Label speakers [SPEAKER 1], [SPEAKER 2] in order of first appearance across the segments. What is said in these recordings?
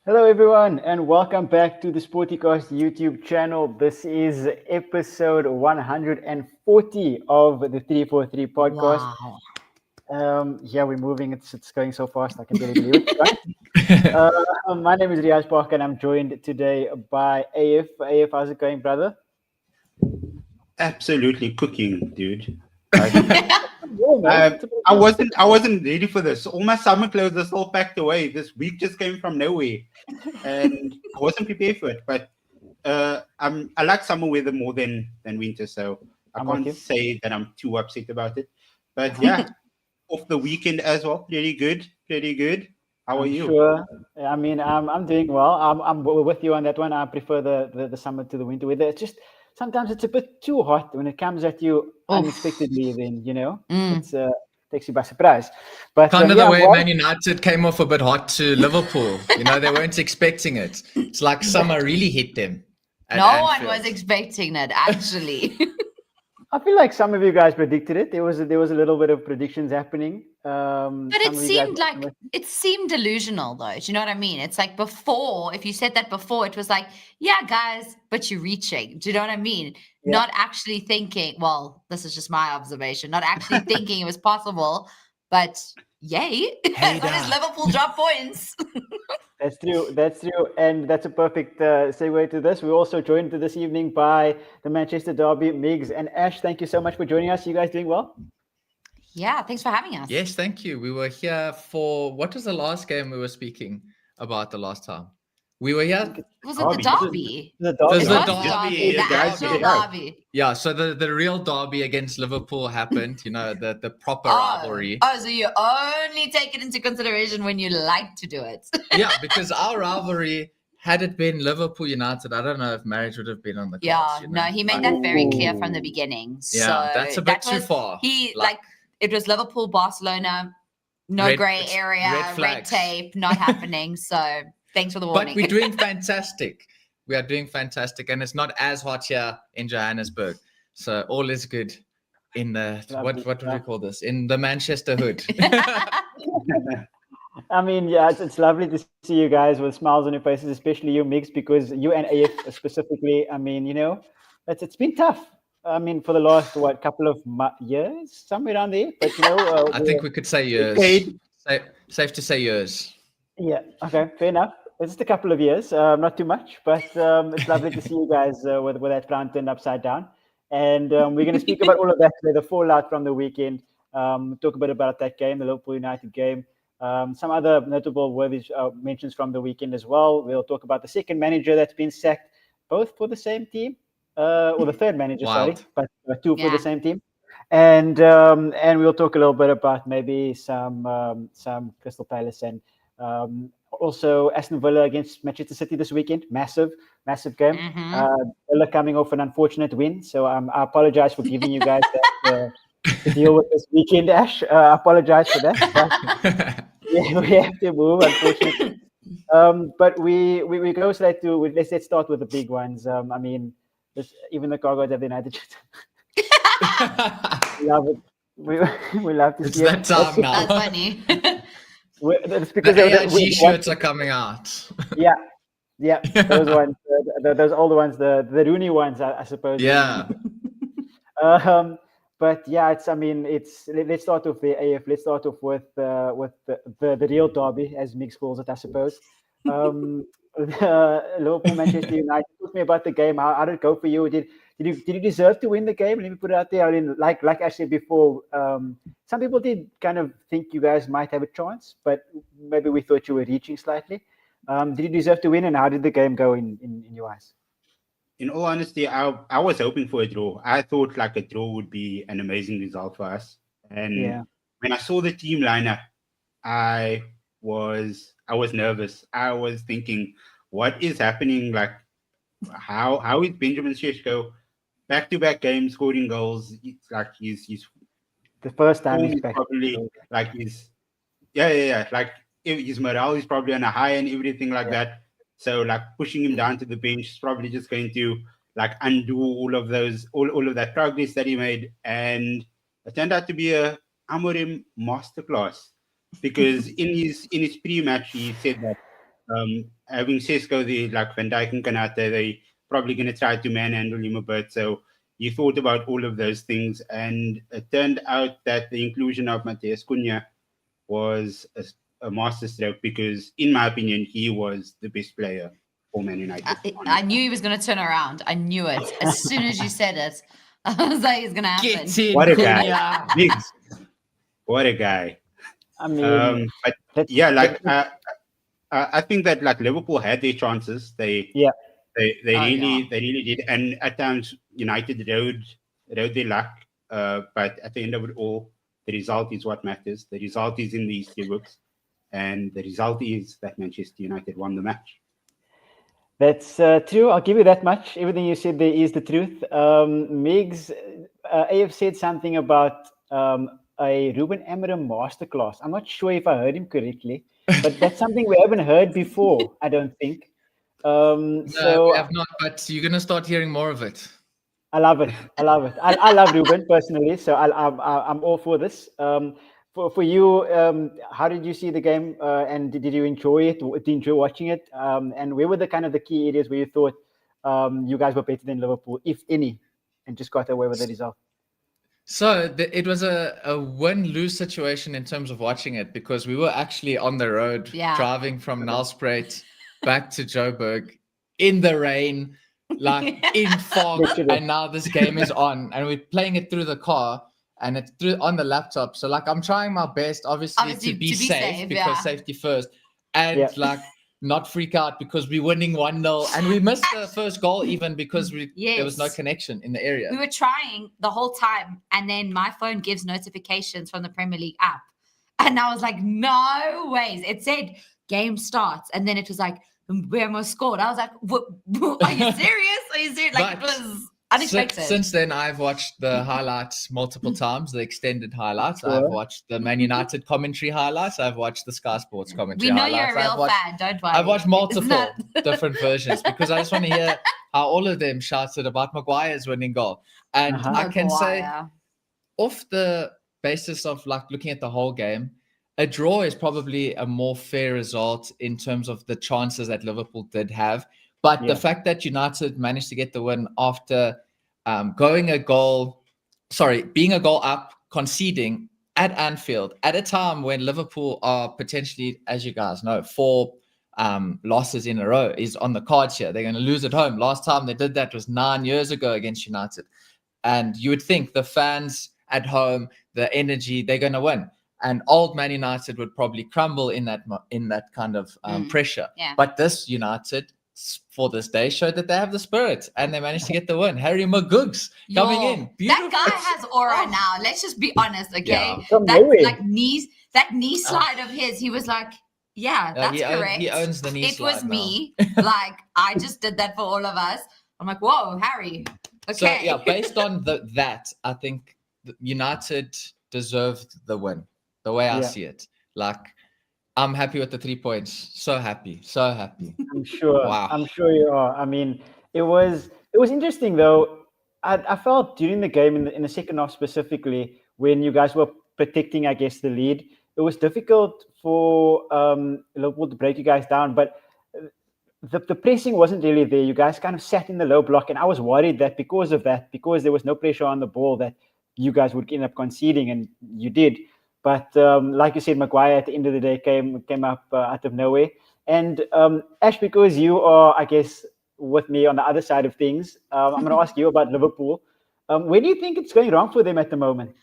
[SPEAKER 1] Hello, everyone, and welcome back to the sportycast YouTube channel. This is episode 140 of the 343 podcast.
[SPEAKER 2] Wow.
[SPEAKER 1] Yeah, we're moving. It's going so fast. I can barely believe it. Right? My name is Riaz Parker, and I'm joined today by AF. AF, how's it going, brother?
[SPEAKER 3] Absolutely cooking, dude.
[SPEAKER 1] Yeah, man.
[SPEAKER 3] I wasn't ready for this. All my summer clothes are still packed away. This week just came from nowhere, and I wasn't prepared for it. But I like summer weather more than winter, so I
[SPEAKER 1] I'm with you.
[SPEAKER 3] can't say that I'm too upset about it. But yeah, off the weekend as well, pretty good. How are you?
[SPEAKER 1] Sure. I mean, I'm doing well. I'm with you on that one. I prefer the summer to the winter weather. It's just sometimes it's a bit too hot when it comes at you unexpectedly. Then it's takes you by surprise. But
[SPEAKER 2] Kind of
[SPEAKER 1] yeah,
[SPEAKER 2] the way
[SPEAKER 1] well,
[SPEAKER 2] Man United came off a bit hot to Liverpool. They weren't expecting it. It's like summer really hit them. at
[SPEAKER 4] No one
[SPEAKER 2] Anfield.
[SPEAKER 4] was expecting it, actually.
[SPEAKER 1] I feel like some of you guys predicted it. There was a little bit of predictions happening.
[SPEAKER 4] But it seemed delusional, though. Do you know what I mean? It's like before, if you said that before, it was like, yeah, guys, but you're reaching. Do you know what I mean?
[SPEAKER 1] Yeah.
[SPEAKER 4] Not actually thinking, well, this is just my observation, not actually thinking it was possible, but yay. As long as Liverpool drop points.
[SPEAKER 1] That's true. And that's a perfect segue to this. We're also joined this evening by the TheManchesterDerby, Migs and Ash. Thank you so much for joining us. You guys doing well?
[SPEAKER 4] Yeah, thanks for having us.
[SPEAKER 2] Yes, thank you. We were here for, what was the last game we were speaking about the last time? We were here.
[SPEAKER 4] Was it the derby?
[SPEAKER 1] The
[SPEAKER 2] It was
[SPEAKER 1] derby.
[SPEAKER 2] the derby.
[SPEAKER 4] The actual derby.
[SPEAKER 2] Yeah, so the real derby against Liverpool happened, the proper rivalry.
[SPEAKER 4] Oh, so you only take it into consideration when you like to do it.
[SPEAKER 2] Yeah, because our rivalry, had it been Liverpool United, I don't know if marriage would have been on the
[SPEAKER 4] Yeah,
[SPEAKER 2] cards.
[SPEAKER 4] no, he made that very clear from the beginning.
[SPEAKER 2] Yeah,
[SPEAKER 4] so
[SPEAKER 2] that's a bit too far.
[SPEAKER 4] It was Liverpool, Barcelona, no grey area, red tape, not happening. So thanks for the warning.
[SPEAKER 2] But we're doing fantastic. We are doing fantastic, and it's not as hot here in Johannesburg. So all is good in the what would we call this? In the Manchester hood.
[SPEAKER 1] I mean, yeah, it's lovely to see you guys with smiles on your faces, especially you, Migs, because you and AF specifically. I mean, it's been tough. I mean, for the last couple of years, somewhere around there. But
[SPEAKER 2] I think we could say years. Safe to say years.
[SPEAKER 1] Yeah. Okay. Fair enough. It's just a couple of years, not too much, but it's lovely to see you guys with that crown turned upside down. And we're going to speak about all of that today, the fallout from the weekend. Talk a bit about that game, the Liverpool United game. Some other notable worthy mentions from the weekend as well. We'll talk about the second manager that's been sacked, both for the same team. Or the third manager, sorry, but two for the same team, and we'll talk a little bit about maybe some Crystal Palace and also Aston Villa against Manchester City this weekend. Massive game. Villa coming off an unfortunate win, so I apologize for giving you guys that to deal with this weekend, Ash. I apologize for that. But we have to move, unfortunately. But we go straight to let's start with the big ones. I mean. Even the Cargos have the United shirt. Love it. We love to see it.
[SPEAKER 2] It's that time now.
[SPEAKER 4] That's funny.
[SPEAKER 1] It's because
[SPEAKER 2] the AIG shirts are coming out.
[SPEAKER 1] Yeah. Those ones, those older ones, the Rooney ones, I suppose.
[SPEAKER 2] Yeah.
[SPEAKER 1] But yeah, let's start off the AF. Let's start off with the real derby, as Migs calls it, I suppose. Liverpool Manchester United. Talk me about the game. How did it go for you? Did you deserve to win the game? Let me put it out there. I mean, like I said before, some people did kind of think you guys might have a chance, but maybe we thought you were reaching slightly. Did you deserve to win, and how did the game go in your eyes?
[SPEAKER 3] In all honesty, I was hoping for a draw. I thought like a draw would be an amazing result for us. And when I saw the team lineup, I was nervous. I was thinking, what is happening? Like, how is Benjamin Šeško back-to-back games scoring goals? It's like he's
[SPEAKER 1] the first time he's back.
[SPEAKER 3] Probably like like his morale is probably on a high and everything like that. So like pushing him down to the bench is probably just going to like undo all of that progress that he made. And it turned out to be a Amorim masterclass. Because in his pre-match, he said that having Sesko there, like Van Dijk and Kanate, they probably going to try to manhandle him a bit. So you thought about all of those things, and it turned out that the inclusion of Matheus Cunha was a masterstroke because, in my opinion, he was the best player for Man United.
[SPEAKER 4] I knew he was going to turn around. I knew it. As soon as you said it, I was like, it's going to happen.
[SPEAKER 3] What a guy. Migs. What a guy.
[SPEAKER 1] I mean,
[SPEAKER 3] but yeah, like I think that like Liverpool had their chances. They really did, and at times United rode their luck. But at the end of it all, the result is what matters. The result is in the history books, and the result is that Manchester United won the match.
[SPEAKER 1] That's true. I'll give you that much. Everything you said there is the truth. Migs, AF said something about a Ruben Amorim masterclass. I'm not sure if I heard him correctly, but that's something we haven't heard before, I don't think.
[SPEAKER 2] No, we have not, but you're going to start hearing more of it.
[SPEAKER 1] I love it. I love Ruben personally, so I'm all for this. For you, how did you see the game, and did you enjoy it? Did you enjoy watching it? And where were the kind of the key areas where you thought you guys were better than Liverpool, if any, and just got away with the result?
[SPEAKER 2] So it was a win-lose situation in terms of watching it, because we were actually on the road driving from Nelspruit back to Joburg in the rain, like in fog, and now this game is on and we're playing it through the car and it's on the laptop. So like I'm trying my best obviously to be safe because safety first, and like not freak out because we're winning 1-0 and we missed the first goal even because there was no connection in the area.
[SPEAKER 4] We were trying the whole time, and then my phone gives notifications from the Premier League app, and I was like, no ways. It said game starts, and then it was like, we almost scored. I was like, are you serious? Are you serious? Like, it was unexpected.
[SPEAKER 2] Since then, I've watched the highlights multiple times, the extended highlights. I've watched the Man United commentary highlights. I've watched the Sky Sports commentary highlights.
[SPEAKER 4] We know you're a real fan, don't worry.
[SPEAKER 2] I've watched multiple different versions because I just want to hear how all of them shouted about Maguire's winning goal. And I can say, off the basis of like looking at the whole game, a draw is probably a more fair result in terms of the chances that Liverpool did have. But the fact that United managed to get the win after being a goal up, conceding at Anfield at a time when Liverpool are potentially, as you guys know, 4 losses in a row is on the cards here. They're going to lose at home. Last time they did that was 9 years ago against United. And you would think the fans at home, the energy, they're going to win. And old Man United would probably crumble in that kind of pressure. Yeah. But this United, for this day, showed that they have the spirit and they managed to get the win. Harry Magoogs coming in. Beautiful.
[SPEAKER 4] That guy has aura now. Let's just be honest, okay? Yeah. That knee slide of his, he was like, that's correct.
[SPEAKER 2] He owns the knee slide.
[SPEAKER 4] It was me. Like, I just did that for all of us. I'm like, whoa, Harry. Okay.
[SPEAKER 2] So, based on that, I think United deserved the win. The way I see it, like, I'm happy with the 3 points. So happy.
[SPEAKER 1] I'm sure.
[SPEAKER 2] Wow.
[SPEAKER 1] I'm sure you are. I mean, it was interesting though. I felt during the game in the second half specifically, when you guys were protecting, I guess, the lead, it was difficult for Liverpool to break you guys down. But the pressing wasn't really there. You guys kind of sat in the low block, and I was worried that because there was no pressure on the ball, that you guys would end up conceding, and you did. But like you said, Maguire at the end of the day came up out of nowhere. And Ash, because you are, I guess, with me on the other side of things, I'm going to ask you about Liverpool. Where do you think it's going wrong for them at the moment?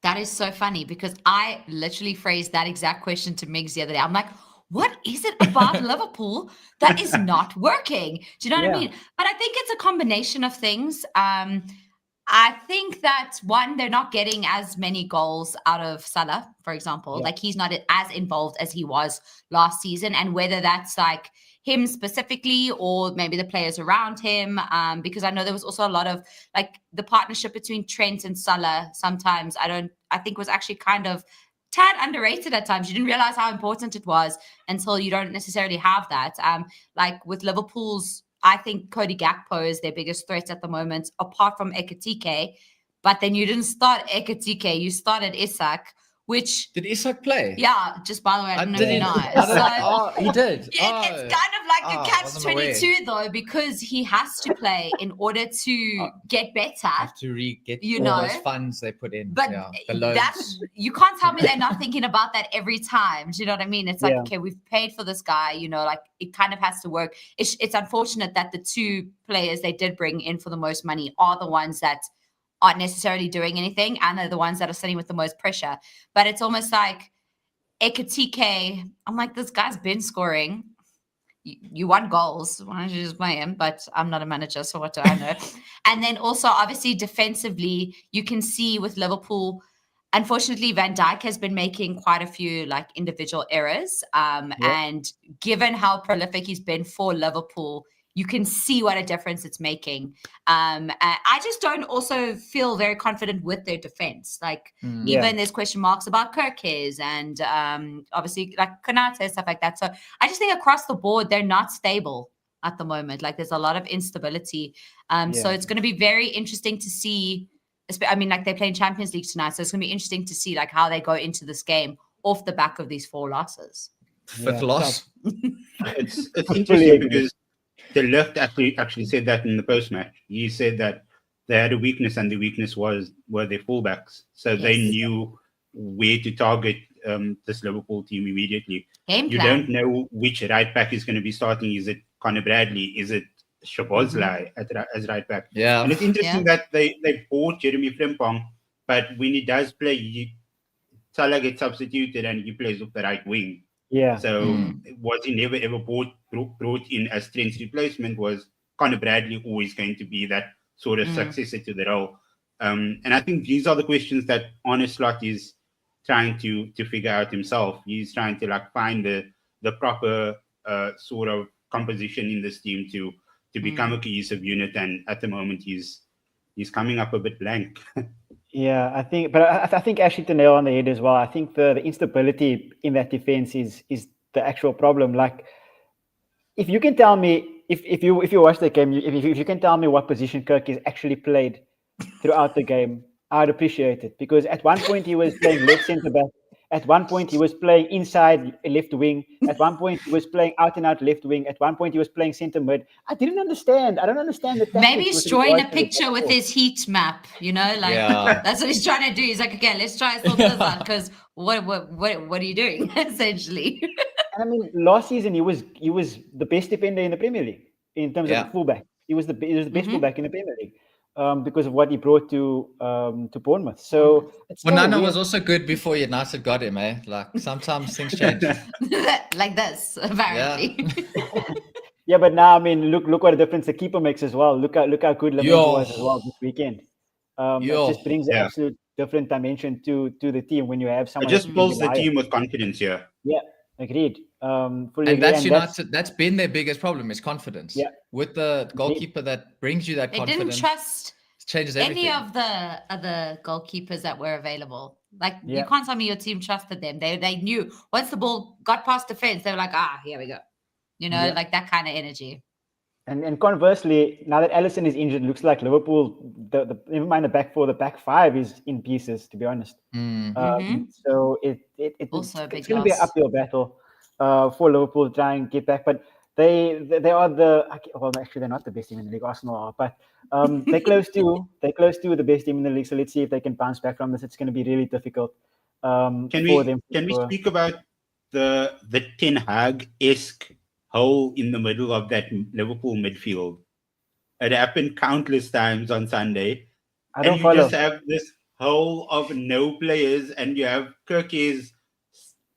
[SPEAKER 4] That is so funny because I literally phrased that exact question to Migs the other day. I'm like, what is it about Liverpool that is not working? Do you know what I mean? But I think it's a combination of things. I think that, one, they're not getting as many goals out of Salah, for example. Yeah. Like, he's not as involved as he was last season. And whether that's like him specifically or maybe the players around him, because I know there was also a lot of like the partnership between Trent and Salah sometimes I think was actually kind of tad underrated at times. You didn't realize how important it was until you don't necessarily have that. Like with Liverpool's, I think Cody Gakpo is their biggest threat at the moment, apart from Ekitike. But then you didn't start Ekitike. You started Isak, which
[SPEAKER 2] did Isak play?
[SPEAKER 4] Yeah, just by the way, I don't know if you know.
[SPEAKER 2] He did.
[SPEAKER 4] It's kind of like a catch-22 though, because he has to play in order to get better.
[SPEAKER 2] Have to get those funds they put in.
[SPEAKER 4] But
[SPEAKER 2] the loans.
[SPEAKER 4] that's, you can't tell me they're not thinking about that every time. Do you know what I mean? It's like, okay, we've paid for this guy, like it kind of has to work. It's unfortunate that the two players they did bring in for the most money are the ones that aren't necessarily doing anything, and they're the ones that are sitting with the most pressure. But it's almost like Ekatike, I'm like, this guy's been scoring. You want goals. Why don't you just play him? But I'm not a manager, so what do I know? And then also, obviously, defensively, you can see with Liverpool, unfortunately, Van Dijk has been making quite a few like individual errors. And given how prolific he's been for Liverpool, you can see what a difference it's making. I just don't also feel very confident with their defense. Like even there's question marks about Kirkes and obviously like Konate, stuff like that. So I just think across the board, they're not stable at the moment. Like there's a lot of instability. So it's going to be very interesting to see. I mean, like they're playing Champions League tonight. So it's going to be interesting to see like how they go into this game off the back of these 4 losses.
[SPEAKER 2] Fifth loss.
[SPEAKER 3] It's interesting because the left actually said that in the post-match. He said that they had a weakness, and the weakness were their fullbacks. So they knew where to target this Liverpool team immediately. You don't know which right back is going to be starting. Is it Conor Bradley? Is it Szoboszlai as right back?
[SPEAKER 2] Yeah.
[SPEAKER 3] And it's interesting that they bought Jeremy Frimpong, but when he does play, Salah gets substituted and he plays up the right wing.
[SPEAKER 1] Yeah.
[SPEAKER 3] So was he never ever brought in as Trent's replacement? Was Conor Bradley always going to be that sort of successor to the role? And I think these are the questions that Arne Slot is trying to figure out himself. He's trying to like find the proper sort of composition in this team to become a cohesive unit. And at the moment, he's coming up a bit blank.
[SPEAKER 1] Yeah, I think actually to nail on the head as well. I think the instability in that defense is the actual problem. Like, if you can tell me if you watch the game, if you can tell me what position Kirk is actually played throughout the game, I'd appreciate it. Because at one point he was playing left centre back. At one point he was playing inside left wing. At one point he was playing out and out left wing. At one point he was playing centre mid. I don't understand the
[SPEAKER 4] maybe he's drawing a picture with his heat map, that's what he's trying to do. He's like, okay, let's try sort this out, because what are you doing essentially?
[SPEAKER 1] I mean, last season he was the best defender in the Premier League in terms of fullback. He was the best fullback in the Premier League. Because of what he brought to Bournemouth. So
[SPEAKER 2] Nana was also good before United got him, eh? Like sometimes things change.
[SPEAKER 4] Like this, apparently.
[SPEAKER 1] Yeah, but now I mean, look what a difference the keeper makes as well. Look how good Lamento was as well this weekend. It just brings an absolute different dimension to the team when you have someone.
[SPEAKER 3] It just builds the team with confidence. Yeah,
[SPEAKER 1] agreed.
[SPEAKER 2] And that's United. That's been their biggest problem, is confidence. Yeah, with the goalkeeper that brings you that confidence.
[SPEAKER 4] They didn't trust
[SPEAKER 2] changes everything.
[SPEAKER 4] Any of the other goalkeepers that were available. Like you can't tell me your team trusted them. They knew once the ball got past defense, they were like, here we go. Like that kind of energy.
[SPEAKER 1] And conversely, now that Alisson is injured, it looks like Liverpool, the never mind the back 4, the back 5 is in pieces, to be honest. So it's going to be an uphill battle for Liverpool to try and get back. But they are actually they're not the best team in the league. Arsenal are, but they're close to the best team in the league. So let's see if they can bounce back from this. It's going to be really difficult for them.
[SPEAKER 3] Can we speak about the Ten Hag-esque hole in the middle of that Liverpool midfield? It happened countless times on Sunday. You just have this hole of no players, and you have Kirkes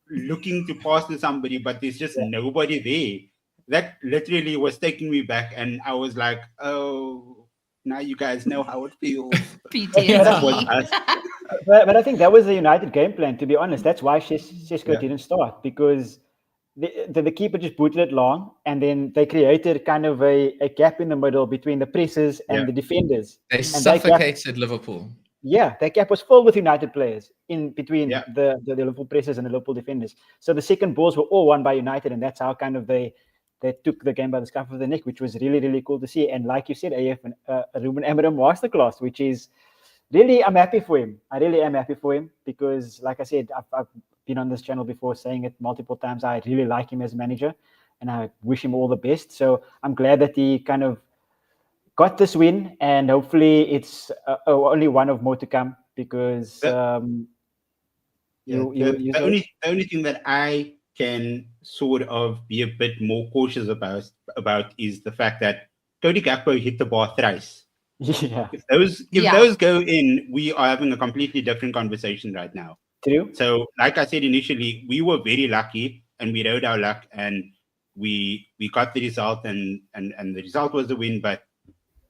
[SPEAKER 3] looking to pass to somebody, but there's just nobody there. That literally was taking me back, and I was like, oh, now you guys know how it feels.
[SPEAKER 4] PTSD.
[SPEAKER 1] But I think that was the United game plan, to be honest. That's why Šeško didn't start, because the keeper just booted it long, and then they created kind of a gap in the middle between the pressers and the defenders.
[SPEAKER 2] They suffocated Liverpool.
[SPEAKER 1] Yeah, that gap was filled with United players in between the Liverpool pressers and the Liverpool defenders. So the second balls were all won by United, and that's how kind of they took the game by the scruff of the neck, which was really, really cool to see. And like you said, AF, Ruben Amorim masterclass, which is really, I'm happy for him. I really am happy for him because, like I said, I've been on this channel before saying it multiple times. I really like him as a manager, and I wish him all the best. So I'm glad that he kind of got this win, and hopefully it's only one of more to come because
[SPEAKER 3] the only thing that I can sort of be a bit more cautious about is the fact that Cody Gakpo hit the bar thrice.
[SPEAKER 1] Yeah.
[SPEAKER 3] If those go in, we are having a completely different conversation right now.
[SPEAKER 1] True.
[SPEAKER 3] So, like I said initially, we were very lucky and we rode our luck and we got the result and the result was the win. But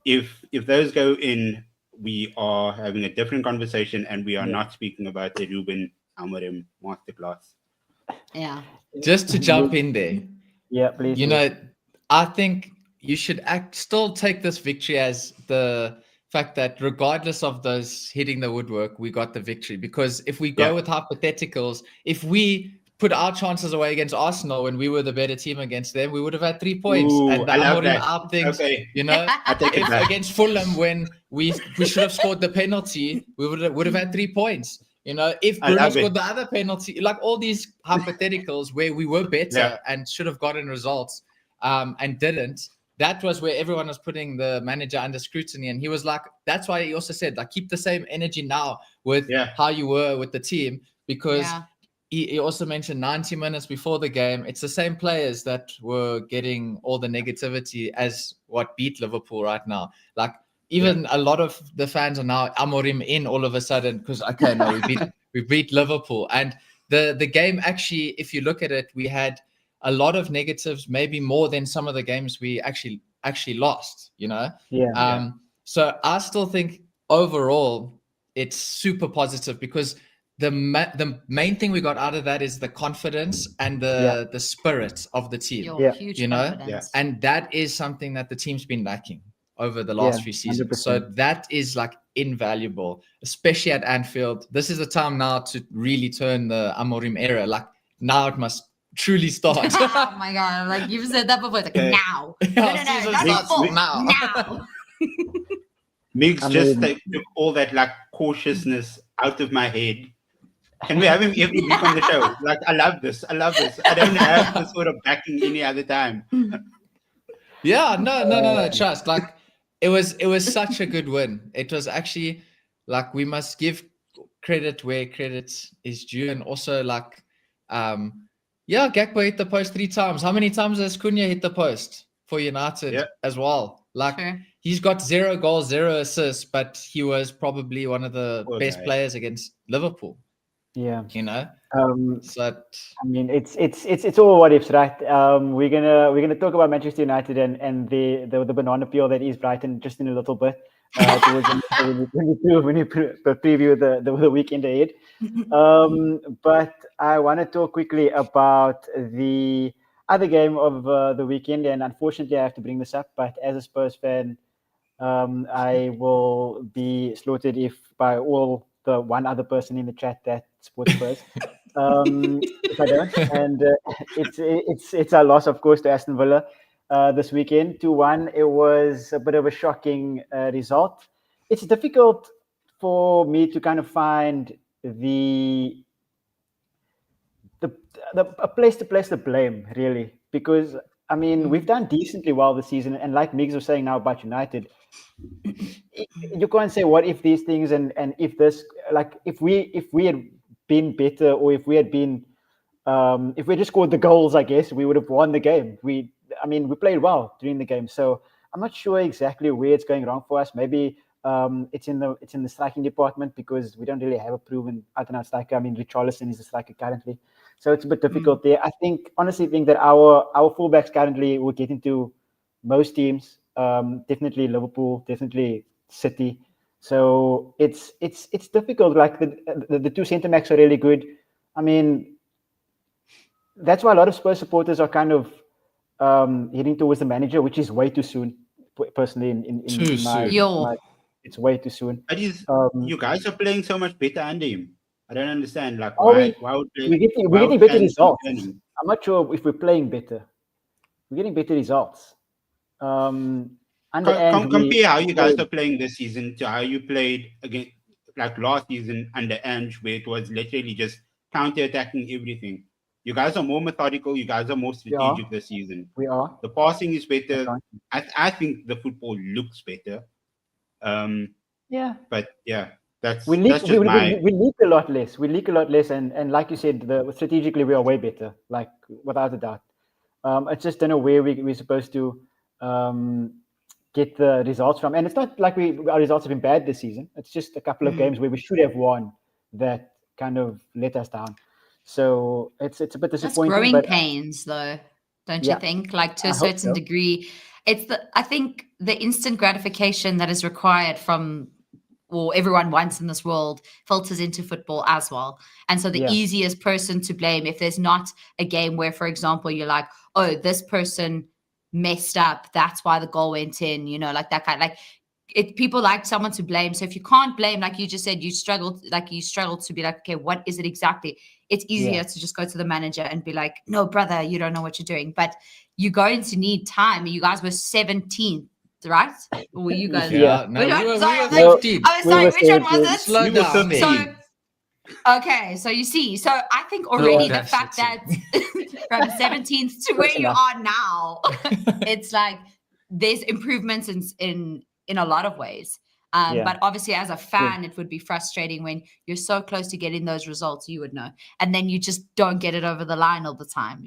[SPEAKER 3] if those go in, we are having a different conversation and we are not speaking about the Ruben Amorim masterclass.
[SPEAKER 4] Yeah.
[SPEAKER 2] Just to jump in there.
[SPEAKER 1] Yeah, please.
[SPEAKER 2] You know, I think you should still take this victory as the fact that regardless of those hitting the woodwork, we got the victory. Because if we go with hypotheticals, if we put our chances away against Arsenal when we were the better team against them, we would have had 3 points.
[SPEAKER 3] Ooh,
[SPEAKER 2] and the Amorim out things, you know, if against Fulham when we should have scored the penalty, we would have had 3 points. You know, if Bruno scored the other penalty, like all these hypotheticals where we were better and should have gotten results and didn't, that was where everyone was putting the manager under scrutiny. And he was like, that's why he also said, like, keep the same energy now with how you were with the team, because he also mentioned 90 minutes before the game, it's the same players that were getting all the negativity as what beat Liverpool right now. Like, even a lot of the fans are now Amorim in all of a sudden because, okay, no, we beat Liverpool. And the game actually, if you look at it, we had a lot of negatives, maybe more than some of the games we actually lost, you know? So I still think overall it's super positive because the main thing we got out of that is the confidence and the spirit of the team,
[SPEAKER 4] huge
[SPEAKER 2] you know?
[SPEAKER 4] confidence.
[SPEAKER 2] And that is something that the team's been lacking over the last few seasons. 100%. So that is like invaluable, especially at Anfield. This is the time now to really turn the Amorim era. Like now it must truly start.
[SPEAKER 4] Oh my God. Like you've said that before. It's like now.
[SPEAKER 2] Now.
[SPEAKER 3] Migs just took all that like cautiousness out of my head. Can we have him every week on the show? Like, I love this. I don't have this sort of backing any other time.
[SPEAKER 2] Yeah, no. Trust. Like, it was such a good win. It was actually like we must give credit where credit is due, and also like, Gakpo hit the post 3 times. How many times has Cunha hit the post for United as well? Like, he's got 0 goals, 0 assists, but he was probably one of the best players against Liverpool.
[SPEAKER 1] Yeah,
[SPEAKER 2] you know. So
[SPEAKER 1] I mean, it's all what ifs, right? We're gonna talk about Manchester United and the banana peel that is Brighton just in a little bit. Towards when you preview the weekend ahead. But I want to talk quickly about the other game of the weekend, and unfortunately, I have to bring this up. But as a Spurs fan, I will be slaughtered if by all the one other person in the chat that supports Spurs. If I don't, and it's a loss, of course, to Aston Villa this weekend 2-1. It was a bit of a shocking result. It's difficult for me to kind of find a place to place the blame, really, because I mean we've done decently well this season, and like Migs was saying now about United, you can't say what if these things and if this, like if we had been better, or if we had been if we just scored the goals, I guess we would have won the game. We played well during the game, so I'm not sure exactly where it's going wrong for us. Maybe it's in the striking department, because we don't really have a proven out-and-out striker. I mean, Richarlison is a striker currently, so it's a bit difficult there. I honestly think that our fullbacks currently will get into most teams. Definitely Liverpool, definitely City. So it's difficult. Like the 2 centre backs are really good. I mean, that's why a lot of Spurs supporters are kind of heading towards the manager, which is way too soon. Personally, in my it's way too soon.
[SPEAKER 3] But you guys are playing so much better under him. I don't understand. Like, why would
[SPEAKER 1] we're getting better results. I'm not sure if we're playing better. We're getting better results.
[SPEAKER 3] Compare how you guys are playing this season to how you played against like last season under Ange, where it was literally just counter-attacking everything. You guys are more methodical. You guys are more strategic this season.
[SPEAKER 1] We are.
[SPEAKER 3] The passing is better. I think the football looks better. But yeah, that's just my.
[SPEAKER 1] We leak a lot less. We leak a lot less, and like you said, strategically we are way better. Like without a doubt. I just don't know where we're supposed to get the results from, and it's not like our results have been bad this season. It's just a couple of games where we should have won that kind of let us down. So it's a bit disappointing.
[SPEAKER 4] That's growing pains, though, don't you think? Like to a certain degree, I think the instant gratification that is required from, or everyone wants in this world, filters into football as well. And so the easiest person to blame, if there's not a game where, for example, you're like, oh, this person messed up, that's why the goal went in, like that kind of, like people like someone to blame. So if you can't blame, like you just said, you struggled to be like, okay, what is it exactly? It's easier to just go to the manager and be like, no, brother, you don't know what you're doing. But you're going to need time. You guys were 17th, right? Or were you guys?
[SPEAKER 2] No, we were 15th.
[SPEAKER 4] I was sorry, which one was it?
[SPEAKER 2] Slow down.
[SPEAKER 4] So, okay, so you see, so I think already the fact that from 17th to where you are now, it's like there's improvements in a lot of ways. But obviously as a fan, it would be frustrating when you're so close to getting those results, you would know. And then you just don't get it over the line all the time,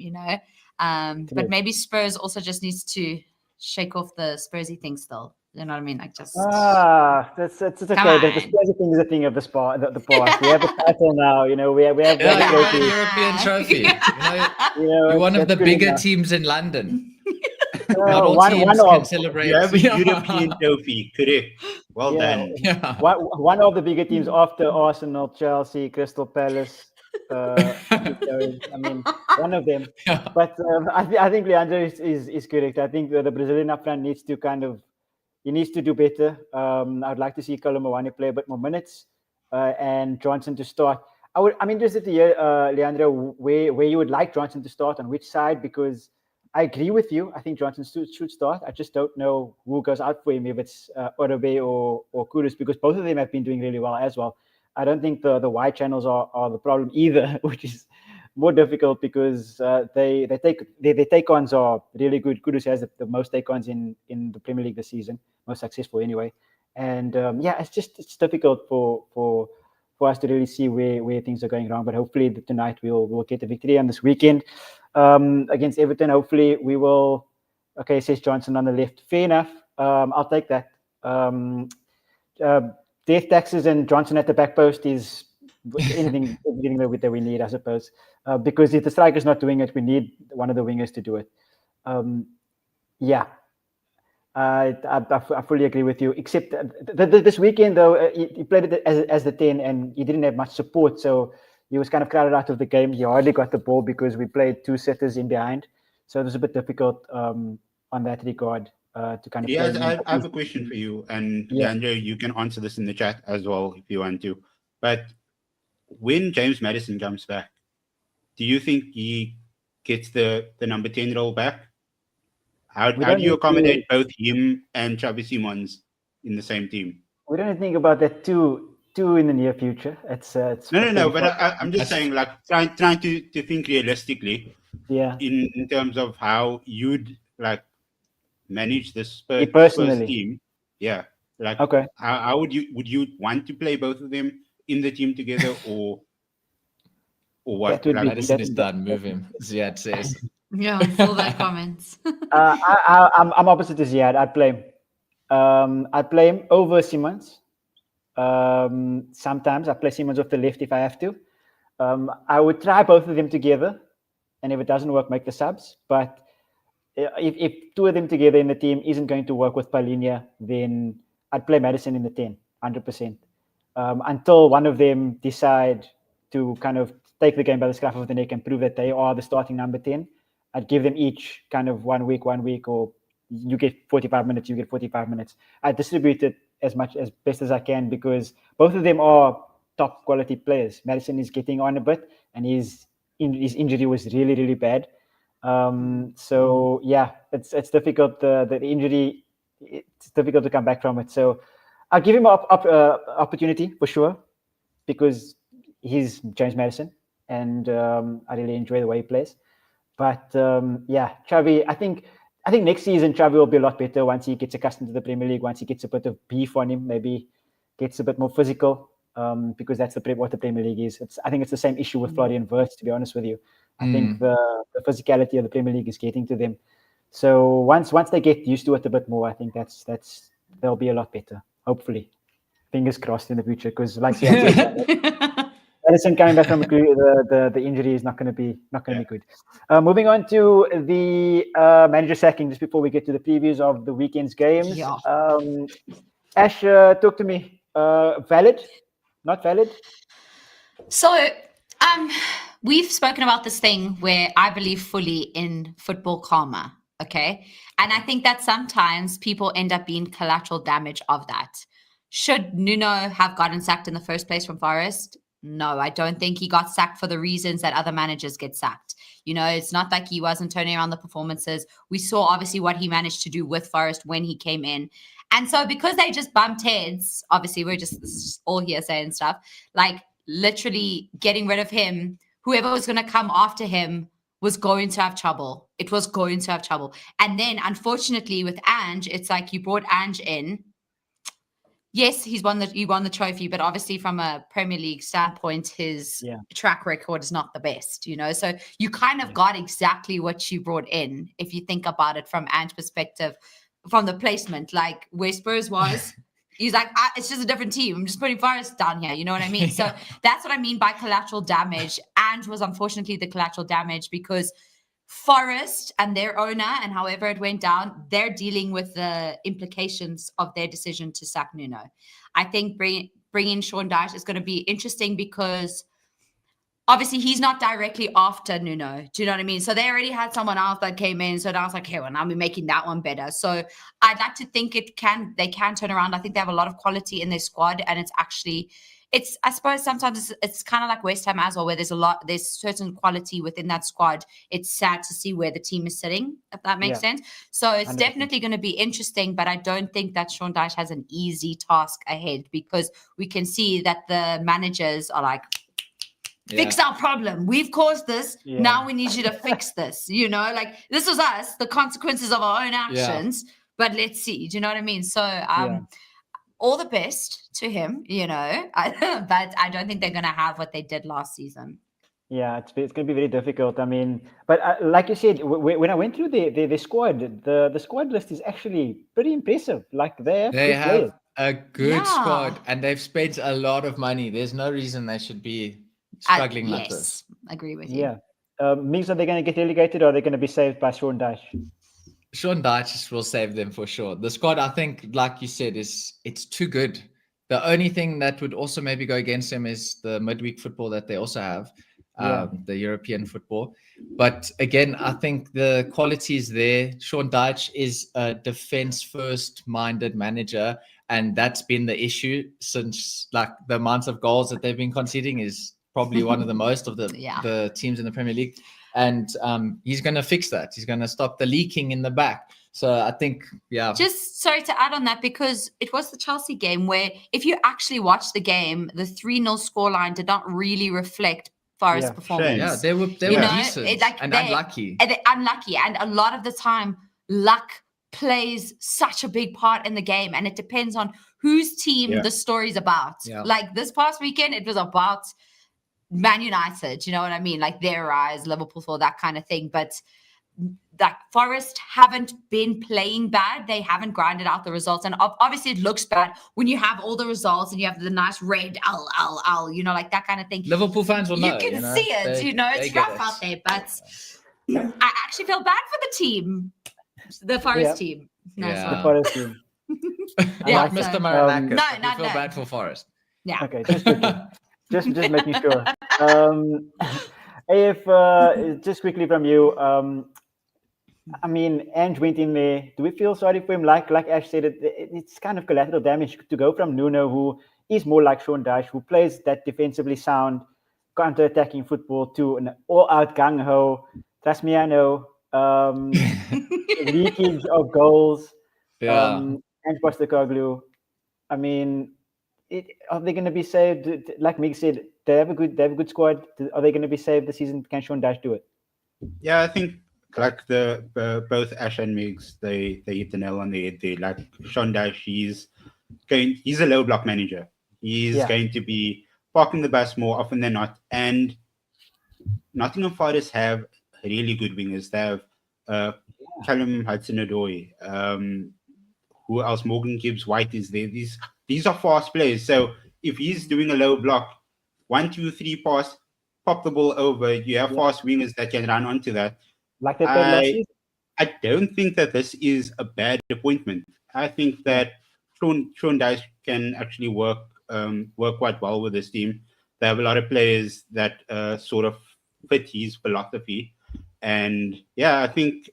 [SPEAKER 4] But maybe Spurs also just needs to shake off the Spursy thing still. You know what I mean? Like just
[SPEAKER 1] it's okay. The Spursy thing is a thing of the past. We have a title now, we have
[SPEAKER 2] a European trophy. You're one of the bigger teams in London. Not all teams can celebrate.
[SPEAKER 3] You have a European trophy, correct? Well done.
[SPEAKER 1] Yeah. One of the bigger teams after Arsenal, Chelsea, Crystal Palace. I mean, one of them. Yeah. But I think Leandro is correct. I think the Brazilian up front needs to he needs to do better. I'd like to see Colomboani play a bit more minutes and Johnson to start. I'm interested to hear, Leandro, where you would like Johnson to start, on which side, because I agree with you. I think Johnson should start. I just don't know who goes out for him, if it's Orobe or Kudus, because both of them have been doing really well as well. I don't think the wide channels are the problem either, which is more difficult because they take-ons are really good. Kudus has the most take-ons in the Premier League this season, most successful anyway. And it's difficult for us to really see where things are going wrong. But hopefully tonight we'll get a victory, and this weekend against Everton, hopefully we will. Okay, says Johnson on the left. Fair enough. I'll take that. Death taxes and Johnson at the back post is everything that we need, I suppose. Because if the striker's not doing it, we need one of the wingers to do it. I fully agree with you. Except this weekend, though, he played it as the 10, and he didn't have much support, so he was kind of crowded out of the game. He hardly got the ball because we played two setters in behind, so it was a bit difficult on that regard. To kind of
[SPEAKER 3] I have a question for you, and Leandro, you can answer this in the chat as well if you want to. But when James Maddison comes back, do you think he gets the number 10 role back? How do you accommodate both him and Xavi Simons in the same team?
[SPEAKER 1] We don't think about that too in the near future. It's
[SPEAKER 3] no. But I'm just saying, like trying to think realistically.
[SPEAKER 1] Yeah.
[SPEAKER 3] In terms of how you'd like manage the Spurs team. Yeah. Like,
[SPEAKER 1] okay.
[SPEAKER 3] How would you want to play both of them in the team together, or what?
[SPEAKER 2] Madison is done. Move him. Ziad says.
[SPEAKER 4] Yeah, I saw that comments.
[SPEAKER 1] I'm opposite to Ziad. I'd play him over Simons. Sometimes I play Simons off the left if I have to. I would try both of them together, and if it doesn't work, make the subs. But if two of them together in the team isn't going to work with Paulinho, then I'd play Maddison in the 10, 100%. Until one of them decide to kind of take the game by the scruff of the neck and prove that they are the starting number 10, I'd give them each kind of 1 week, or you get 45 minutes, you get 45 minutes. I distribute it as best as I can, because both of them are top quality players. Maddison is getting on a bit, and his injury was really, really bad. So yeah, it's difficult. The injury, it's difficult to come back from it. So I'll give him an opportunity for sure, because he's James Maddison, and I really enjoy the way he plays. But Xavi, I think next season Xavi will be a lot better once he gets accustomed to the Premier League, once he gets a bit of beef on him, maybe gets a bit more physical, because that's what the Premier League is. I think it's the same issue with Florian Wirtz, to be honest with you. I think the physicality of the Premier League is getting to them. So once they get used to it a bit more, I think they'll be a lot better. Hopefully, fingers crossed in the future. Because like Maddison coming back from the injury is not going to be good. Moving on to the manager sacking, just before we get to the previews of the weekend's games.
[SPEAKER 4] Yeah.
[SPEAKER 1] Ash, talk to me. Valid? Not valid?
[SPEAKER 4] So, we've spoken about this thing where I believe fully in football karma, okay? And I think that sometimes people end up being collateral damage of that. Should Nuno have gotten sacked in the first place from Forest? No, I don't think he got sacked for the reasons that other managers get sacked. It's not like he wasn't turning around the performances. We saw obviously what he managed to do with Forest when he came in. And so because they just bumped heads, obviously this is all hearsay and stuff, like literally getting rid of him, whoever was going to come after him was going to have trouble. It was going to have trouble. And then unfortunately with Ange, it's like you brought Ange in. Yes, he won the trophy, but obviously from a Premier League standpoint, his track record is not the best, So you kind of got exactly what you brought in, if you think about it from Ange's perspective, from the placement, like where Spurs was. He's like, it's just a different team. I'm just putting Forest down here. You know what I mean? So that's what I mean by collateral damage. Ange was unfortunately the collateral damage, because Forest and their owner, and however it went down, they're dealing with the implications of their decision to sack Nuno. I think bringing Sean Dyche is going to be interesting, because obviously he's not directly after Nuno. Do you know what I mean? So they already had someone else that came in. So I was like, hey, well, now we're making that one better. So I'd like to think they can turn around. I think they have a lot of quality in their squad, and I suppose sometimes it's kind of like West Ham as well, where there's certain quality within that squad. It's sad to see where the team is sitting, if that makes sense. So it's 100%. Definitely going to be interesting, but I don't think that Sean Dyche has an easy task ahead, because we can see that the managers are like, fix our problem. We've caused this. Yeah. Now we need you to fix this. Like this was us, the consequences of our own actions, but let's see. Do you know what I mean? So, all the best to him, but I don't think they're going to have what they did last season.
[SPEAKER 1] Yeah, it's going to be very difficult. I mean, but like you said, when I went through the squad, the squad list is actually pretty impressive. Like they
[SPEAKER 2] have a good squad, and they've spent a lot of money. There's no reason they should be struggling like this.
[SPEAKER 4] Agree with you.
[SPEAKER 1] Yeah. Migs, are they going to get relegated, or are they going to be saved by Sean Dyche?
[SPEAKER 2] Sean Dyche will save them for sure. The squad, I think, like you said, it's too good. The only thing that would also maybe go against them is the midweek football that they also have, the European football. But again, I think the quality is there. Sean Dyche is a defense-first-minded manager, and that's been the issue since the amount of goals that they've been conceding is probably one of the most of the teams in the Premier League. And he's going to fix that. He's going to stop the leaking in the back. So I think,
[SPEAKER 4] Just sorry to add on that, because it was the Chelsea game where if you actually watch the game, the 3-0 scoreline did not really reflect Forest's performance.
[SPEAKER 2] Yeah, they were decent and unlucky.
[SPEAKER 4] Unlucky. And a lot of the time, luck plays such a big part in the game. And it depends on whose team the story's about. Yeah. Like this past weekend, it was about Man United, you know what I mean? Like their rise, Liverpool, for that kind of thing. But like Forest haven't been playing bad. They haven't grinded out the results. And obviously it looks bad when you have all the results and you have the nice red L, like that kind of thing.
[SPEAKER 2] Liverpool fans will know.
[SPEAKER 4] You can see it, it's rough out there. But I actually feel bad for the team, the Forest team.
[SPEAKER 1] The Forest team.
[SPEAKER 2] Not Mr. Maranakis. No. I feel bad for Forest.
[SPEAKER 4] Yeah.
[SPEAKER 1] Okay, just making sure. If just quickly from you, I mean, Ange went in there. Do we feel sorry for him? Like Ash said, it's kind of collateral damage to go from Nuno, who is more like Sean Dyche, who plays that defensively sound, counter-attacking football, to an all-out gung-ho, trust me, I know, leakage of goals, and Postecoglou. I mean, are they going to be saved? Like Mig said, they have a good squad. Are they going to be saved this season? Can Sean Dyche do it?
[SPEAKER 3] Yeah, I think like both Ash and Migs, they hit the nail on the head there. Like Sean Dyche, he's a low block manager. He's going to be parking the bus more often than not. And Nottingham Forest have really good wingers. They have Callum Hudson-Odoi. Who else? Morgan Gibbs-White is there. These are fast players. So if he's doing a low block, 1, 2, 3 pass, pop the ball over. You have fast wingers that can run onto that.
[SPEAKER 1] Like they played last season.
[SPEAKER 3] I don't think that this is a bad appointment. I think that Sean Dyche can actually work quite well with this team. They have a lot of players that sort of fit his philosophy, and I think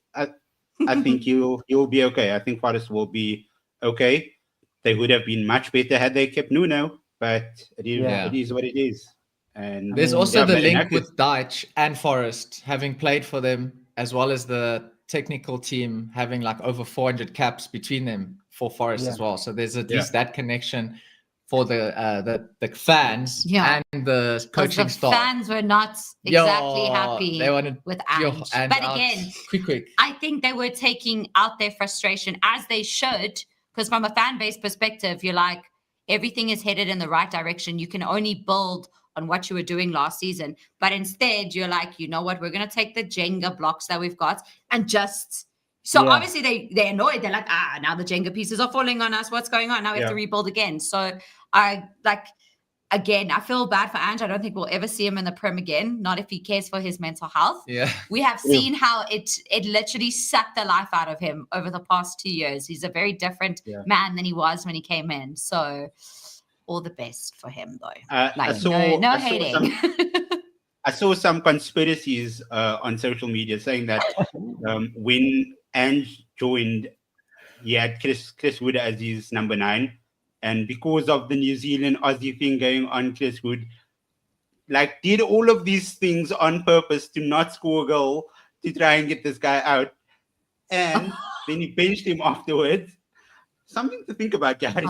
[SPEAKER 3] he'll be okay. I think Forest will be okay. They would have been much better had they kept Nuno, but it is what it is. And
[SPEAKER 2] there's also the link with Dyche and Forest having played for them, as well as the technical team having like over 400 caps between them for Forest as well. So there's at least that connection for the fans and the coaching staff.
[SPEAKER 4] The fans were not exactly happy with Ange. But again,
[SPEAKER 2] quick.
[SPEAKER 4] I think they were taking out their frustration, as they should, because from a fan base perspective, you're like, everything is headed in the right direction. You can only build on what you were doing last season. But instead, you're like, you know what? We're going to take the Jenga blocks that we've got and just... So obviously they're annoyed. They're like, now the Jenga pieces are falling on us. What's going on? Now we have to rebuild again. So I feel bad for Ange. I don't think we'll ever see him in the Prem again. Not if he cares for his mental health.
[SPEAKER 2] Yeah.
[SPEAKER 4] We have seen how it literally sucked the life out of him over the past 2 years. He's a very different man than he was when he came in. So all the best for him, though. No hating.
[SPEAKER 3] I saw some conspiracies on social media saying that when Ange joined, he had Chris Wood as his number 9. And because of the New Zealand Aussie thing going on, Chris Wood did all of these things on purpose to not score a goal to try and get this guy out. And then he benched him afterwards. Something to think about, guys.
[SPEAKER 4] There's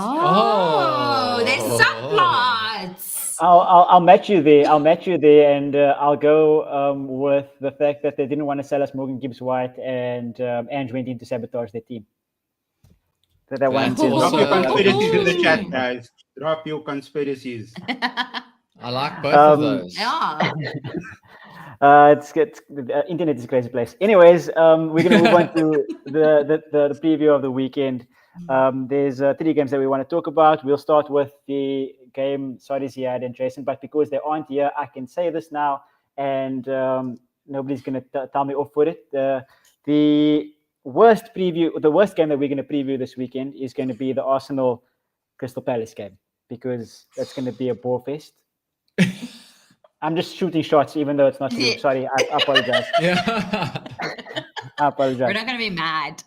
[SPEAKER 4] subplots.
[SPEAKER 1] I'll match you there, and I'll go with the fact that they didn't want to sell us Morgan Gibbs-White, and Ange went in to sabotage their team. So they wanted to
[SPEAKER 3] drop your conspiracies in the chat, guys. Drop your conspiracies.
[SPEAKER 2] I like both of those.
[SPEAKER 4] Yeah.
[SPEAKER 1] The internet is a crazy place. Anyways, we're going to move on to the preview of the weekend. There's 3 games that we want to talk about. We'll start with the game Sorry Ziad and Jason, but because they aren't here, I can say this now, and nobody's going to tell me off with it. The worst game that we're going to preview this weekend is going to be the Arsenal Crystal Palace game, because that's going to be a bore fest. I'm just shooting shots, even though it's not true. Sorry, I apologize. I apologize.
[SPEAKER 4] We're not going to be mad.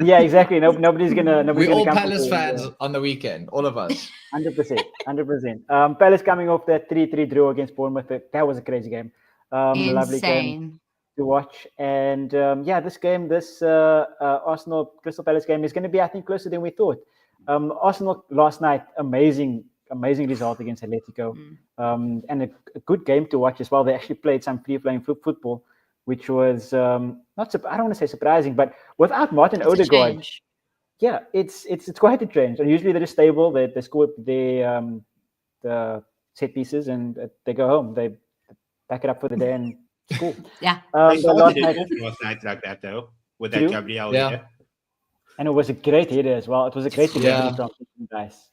[SPEAKER 1] Yeah, exactly. Nobody's gonna.
[SPEAKER 2] We're all Palace fans on the weekend, all of us.
[SPEAKER 1] 100%. Palace coming off that 3-3 draw against Bournemouth. That was a crazy game. Lovely game to watch. And this Arsenal Crystal Palace game is going to be, I think, closer than we thought. Arsenal last night, amazing result against Atletico, and a good game to watch as well. They actually played some free-flowing football, which was I don't want to say surprising, but without Martin Odegaard, it's quite a change. And usually they're just stable. They score the set pieces and they go home. They back it up for the day and cool.
[SPEAKER 4] Yeah.
[SPEAKER 3] They started it last night like that though, with that Gabriel.
[SPEAKER 2] Yeah.
[SPEAKER 1] And it was a great header as well. It was a great header from guys.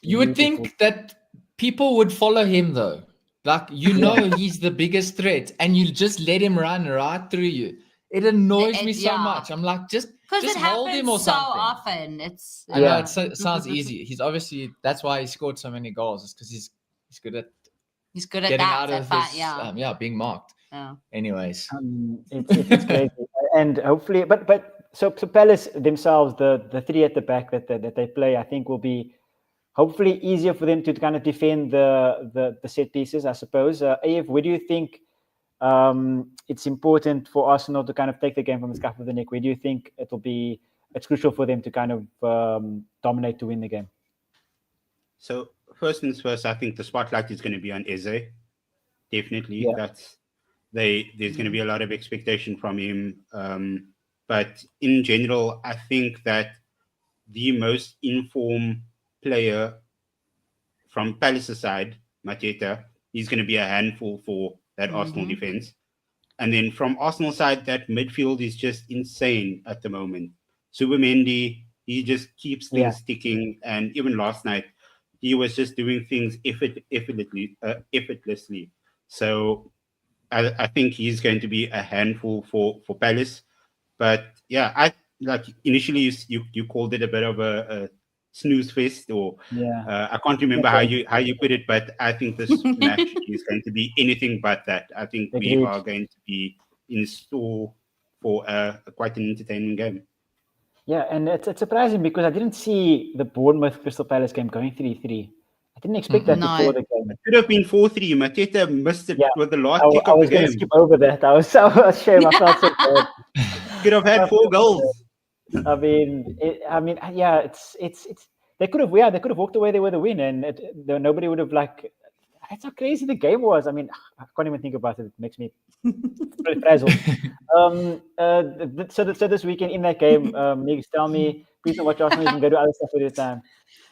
[SPEAKER 2] You would think that people would follow him though. Like, he's the biggest threat, and you just let him run right through you. It annoys me so much. I'm like, just hold him or something.
[SPEAKER 4] So often.
[SPEAKER 2] I know it sounds easy. He's obviously, that's why he scored so many goals. It's because he's good at getting out of his being marked.
[SPEAKER 4] Yeah.
[SPEAKER 2] Anyways,
[SPEAKER 1] it's crazy, and hopefully, but so Palace themselves, the 3 at the back that they play, I think will be hopefully easier for them to kind of defend the set pieces, I suppose. AF, where do you think it's important for Arsenal to kind of take the game from the scruff of the neck? Where do you think it's crucial for them to kind of dominate to win the game?
[SPEAKER 3] So first things first, I think the spotlight is going to be on Eze. Definitely, there's going to be a lot of expectation from him. But in general, I think that the most informed player from Palace's side, Mateta, he's going to be a handful for that Arsenal defense. And then from Arsenal side, that midfield is just insane at the moment. Zubimendi, he just keeps things sticking. And even last night, he was just doing things effortlessly. So I think he's going to be a handful for Palace. But yeah, I like initially you called it a bit of a snooze fest, or I can't remember how you put it, but I think this match is going to be anything but that. I think we are going to be in store for quite an entertaining game.
[SPEAKER 1] Yeah, and it's surprising because I didn't see the Bournemouth Crystal Palace game going 3-3. I didn't expect that before the game.
[SPEAKER 3] It could have been 4-3. Mateta missed it with the last kick of the game.
[SPEAKER 1] I was going to skip over that. I was ashamed. I felt so bad.
[SPEAKER 3] Could have had 4 goals.
[SPEAKER 1] I mean, it's they could have walked away there with a win, and nobody would have that's how crazy the game was. I mean, I can't even think about it. It makes me frazzled. So this weekend in that game, Migs, tell me, please don't watch Arsenal and go do other stuff with your time.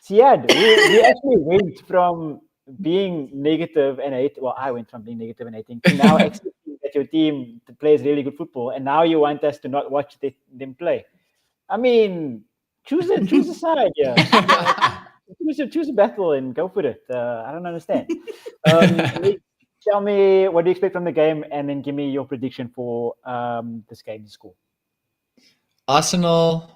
[SPEAKER 1] Siad, we actually went from being negative and hate. Well, I went from being negative and hating to now accepting that your team plays really good football, and now you want us to not watch them play. I mean, choose a side, choose a battle and go for it. I don't understand. Tell me, what do you expect from the game, and then give me your prediction for this game score.
[SPEAKER 2] Arsenal,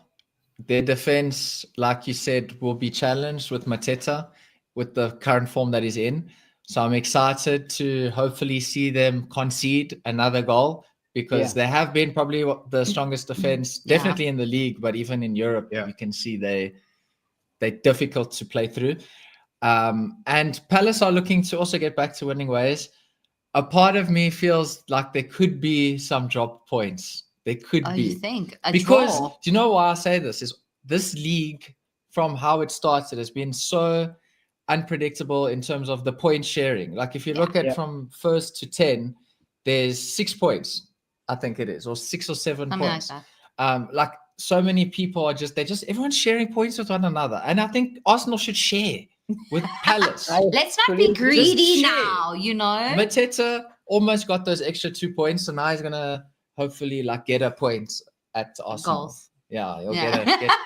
[SPEAKER 2] their defense, like you said, will be challenged with Mateta, with the current form that he's in. So I'm excited to hopefully see them concede another goal, because they have been probably the strongest defense, definitely in the league, but even in Europe, you can see they're difficult to play through. And Palace are looking to also get back to winning ways. A part of me feels like there could be some drop points. There could be.
[SPEAKER 4] You think?
[SPEAKER 2] Because, do you know why I say this? Is this league, from how it started, has been so unpredictable in terms of the point sharing. Like if you look at from 1st to 10, there's 6 points, I think it is, or 6 or 7 points.
[SPEAKER 4] Something like that.
[SPEAKER 2] Like so many people are everyone's sharing points with one another. And I think Arsenal should share with Palace.
[SPEAKER 4] Let's not be greedy now,
[SPEAKER 2] Mateta almost got those extra 2 points, so now he's gonna hopefully get a point at Arsenal.
[SPEAKER 4] Goals.
[SPEAKER 2] Yeah, he'll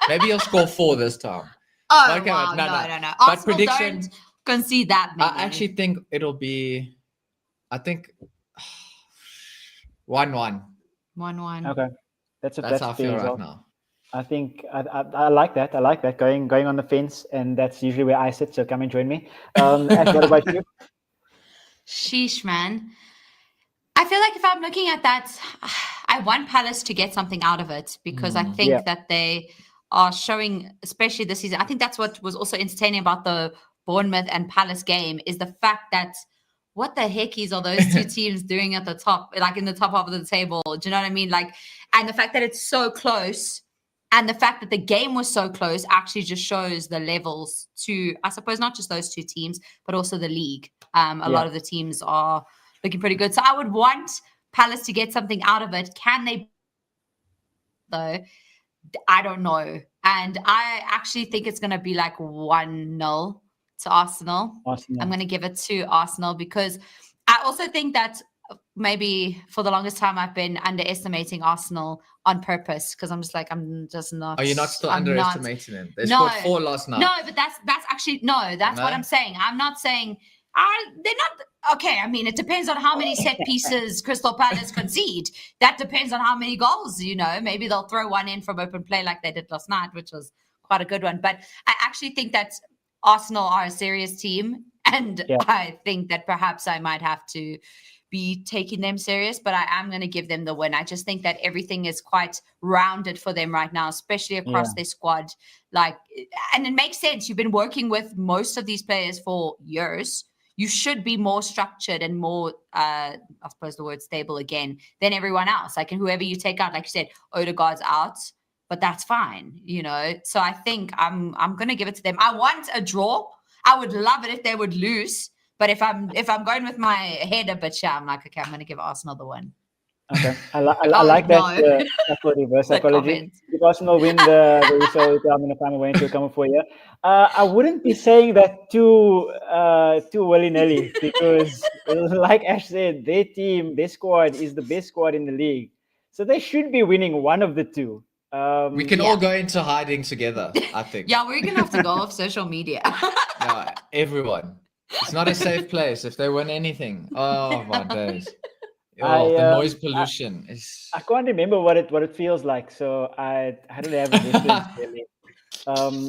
[SPEAKER 2] maybe he'll score 4 this time.
[SPEAKER 4] Oh, okay, wow, no.
[SPEAKER 2] But
[SPEAKER 4] Arsenal
[SPEAKER 2] prediction,
[SPEAKER 4] don't concede that many.
[SPEAKER 2] I actually think it'll be, 1-1.
[SPEAKER 4] 1-1.
[SPEAKER 1] Okay, that's
[SPEAKER 2] how I feel right now.
[SPEAKER 1] I think I like that. I like that, going on the fence, and that's usually where I sit. So come and join me. Ash, what about you?
[SPEAKER 4] Sheesh, man. I feel like if I'm looking at that, I want Palace to get something out of it, because I think that they are showing, especially this season. I think that's what was also entertaining about the Bournemouth and Palace game, is the fact that what the heckies are those two teams doing at the top, in the top half of the table? Do you know what I mean? And the fact that it's so close, and the fact that the game was so close, actually just shows the levels to, I suppose, not just those two teams, but also the league. A lot of the teams are looking pretty good. So I would want Palace to get something out of it. Can they, though? I don't know. And I actually think it's going to be 1-0 to Arsenal. I'm going to give it to Arsenal, because I also think that maybe for the longest time I've been underestimating Arsenal on purpose, because I'm just not.
[SPEAKER 2] Are you not still underestimating them? They scored 4 last night.
[SPEAKER 4] No, but that's actually, that's what I'm saying. I'm not saying they're not. Okay, I mean, it depends on how many set pieces Crystal Palace concede. That depends on how many goals, Maybe they'll throw one in from open play like they did last night, which was quite a good one. But I actually think that Arsenal are a serious team, and I think that perhaps I might have to be taking them serious, but I am going to give them the win. I just think that everything is quite rounded for them right now, especially across their squad. And it makes sense. You've been working with most of these players for years. You should be more structured and more, I suppose the word stable again, than everyone else. And whoever you take out, like you said, Odegaard's out, but that's fine, So I think I'm going to give it to them. I want a draw. I would love it if they would lose. But if I'm going with my head a bit, I'm like, okay, I'm going to give Arsenal the win.
[SPEAKER 1] Okay, I like that reverse psychology. If Arsenal win the result, I'm going to find a way to come for you. I wouldn't be saying that too willy-nilly because, like Ash said, their squad is the best squad in the league, so they should be winning one of the two.
[SPEAKER 2] We can all go into hiding together, I think.
[SPEAKER 4] Yeah, we're going to have to go off social media.
[SPEAKER 2] Yeah, everyone. It's not a safe place if they win anything. Oh, my days. Oh, the noise pollution is.
[SPEAKER 1] I can't remember what it feels like, so I don't have a reference really.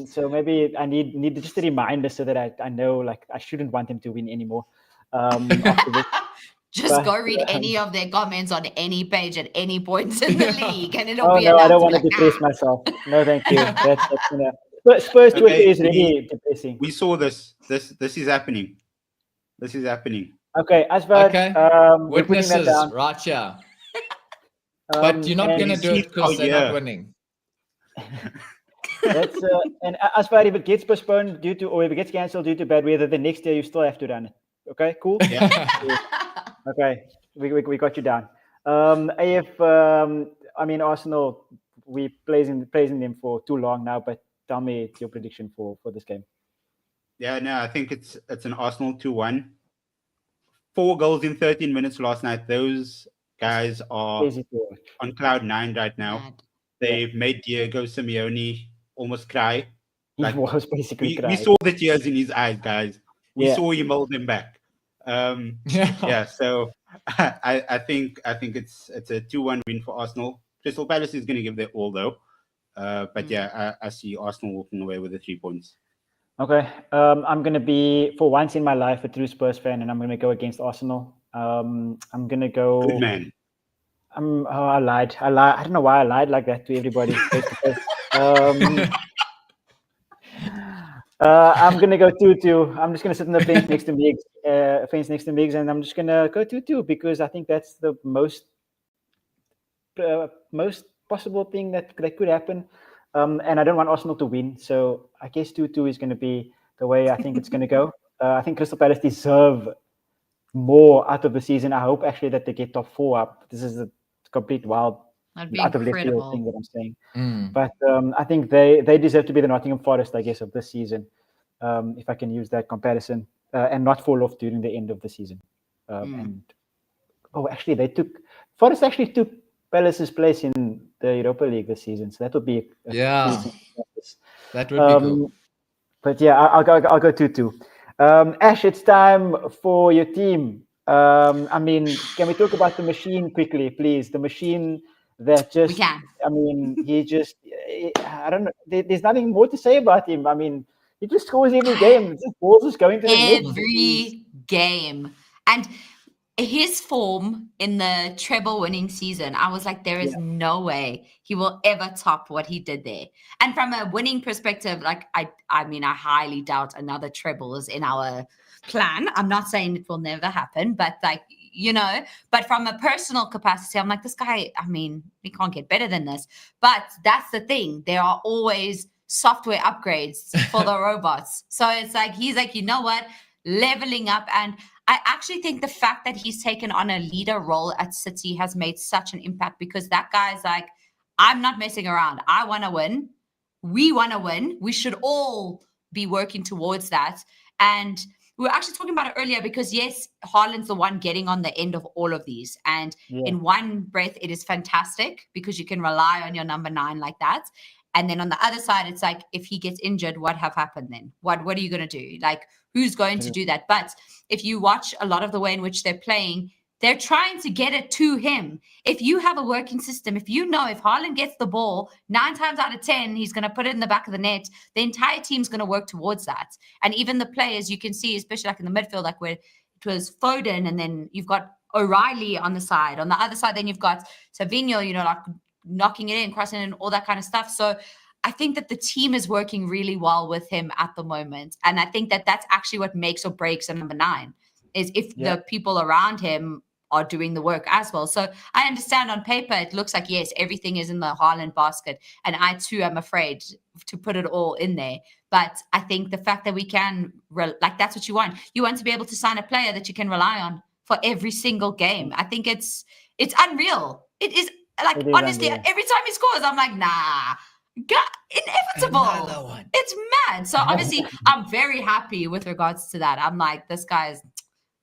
[SPEAKER 1] So maybe I need just a reminder so that I know, like, I shouldn't want them to win anymore. After this.
[SPEAKER 4] Just go read any of their comments on any page at any point in the league, and it'll be.
[SPEAKER 1] No, I don't want to depress myself. No, thank you. That's Spurs Twitter is really depressing.
[SPEAKER 3] We saw this. This is happening. This is happening.
[SPEAKER 1] Okay, Asfar.
[SPEAKER 2] Okay. Witnesses, right here. But you're not going to do it because they're not winning.
[SPEAKER 1] That's and Asfar, if it gets postponed or if it gets cancelled due to bad weather, the next year you still have to run it. Okay, cool.
[SPEAKER 3] Yeah.
[SPEAKER 1] Okay, we got you down. Arsenal, we praising them for too long now, but tell me your prediction for this game.
[SPEAKER 3] Yeah, no, I think it's an Arsenal 2-1. 4 goals in 13 minutes last night. Those guys are on cloud 9 right now. They've made Diego Simeone almost cry.
[SPEAKER 1] Like, he was basically crying.
[SPEAKER 3] We saw the tears in his eyes, guys. We saw him hold them back. So I think it's a 2-1 win for Arsenal. Crystal Palace is going to give their all though. I see Arsenal walking away with the 3 points.
[SPEAKER 1] Okay, I'm going to be, for once in my life, a true Spurs fan, and I'm going to go against Arsenal. I'm going to go...
[SPEAKER 3] Good man.
[SPEAKER 1] I lied. I don't know why I lied like that to everybody. I'm going to go 2-2. I'm just going to sit on the fence next to Migs, and I'm just going to go 2-2 because I think that's the most possible thing that could happen. And I don't want Arsenal to win, so I guess 2-2 is going to be the way I think it's going to go. I think Crystal Palace deserve more out of the season. I hope actually that they get top 4 up. This is a complete wild, out of left field thing that I'm saying. But I think they deserve to be the Nottingham Forest, I guess, of this season, if I can use that comparison, and not fall off during the end of the season. Forest actually took Palace's place in the Europa League this season, so that would be
[SPEAKER 2] that would be cool.
[SPEAKER 1] But yeah, I'll go 2-2. Ash, it's time for your team. Can we talk about the machine quickly, please? The machine that just, I don't know. There's nothing more to say about him. He just scores every game. Just balls just going to the net.
[SPEAKER 4] Every game. And his form in the treble winning season, I was like, there is no way he will ever top what he did there. And from a winning perspective, like I highly doubt another treble is in our plan. I'm not saying it will never happen, but but from a personal capacity, I'm like, this guy, we can't get better than this. But that's the thing. There are always software upgrades for the robots. So it's like, he's like, you know what? Leveling up. And I actually think the fact that he's taken on a leader role at City has made such an impact, because that guy's like, I'm not messing around. I want to win. We want to win. We should all be working towards that. And we were actually talking about it earlier because, yes, Haaland's the one getting on the end of all of these. And in one breath, it is fantastic because you can rely on your number 9 like that. And then on the other side, it's like, if he gets injured, what have happened then? What are you going to do? Like, who's going to do that? But if you watch a lot of the way in which they're playing, they're trying to get it to him. If you have a working system, if you know if Haaland gets the ball, 9 times out of 10, he's going to put it in the back of the net, the entire team's going to work towards that. And even the players, you can see, especially like in the midfield, like where it was Foden, and then you've got O'Reilly on the side. On the other side, then you've got Savinho, like knocking it in, crossing it in, all that kind of stuff. So I think that the team is working really well with him at the moment. And I think that that's actually what makes or breaks a number 9, is if the people around him are doing the work as well. So I understand on paper, it looks like, yes, everything is in the Haaland basket. And I too am afraid to put it all in there. But I think the fact that we can, that's what you want. You want to be able to sign a player that you can rely on for every single game. I think it's unreal. It is honestly, unreal. Every time he scores, I'm like, nah, inevitable.
[SPEAKER 2] Another one.
[SPEAKER 4] It's mad. So obviously, I'm very happy with regards to that. I'm like, this guy's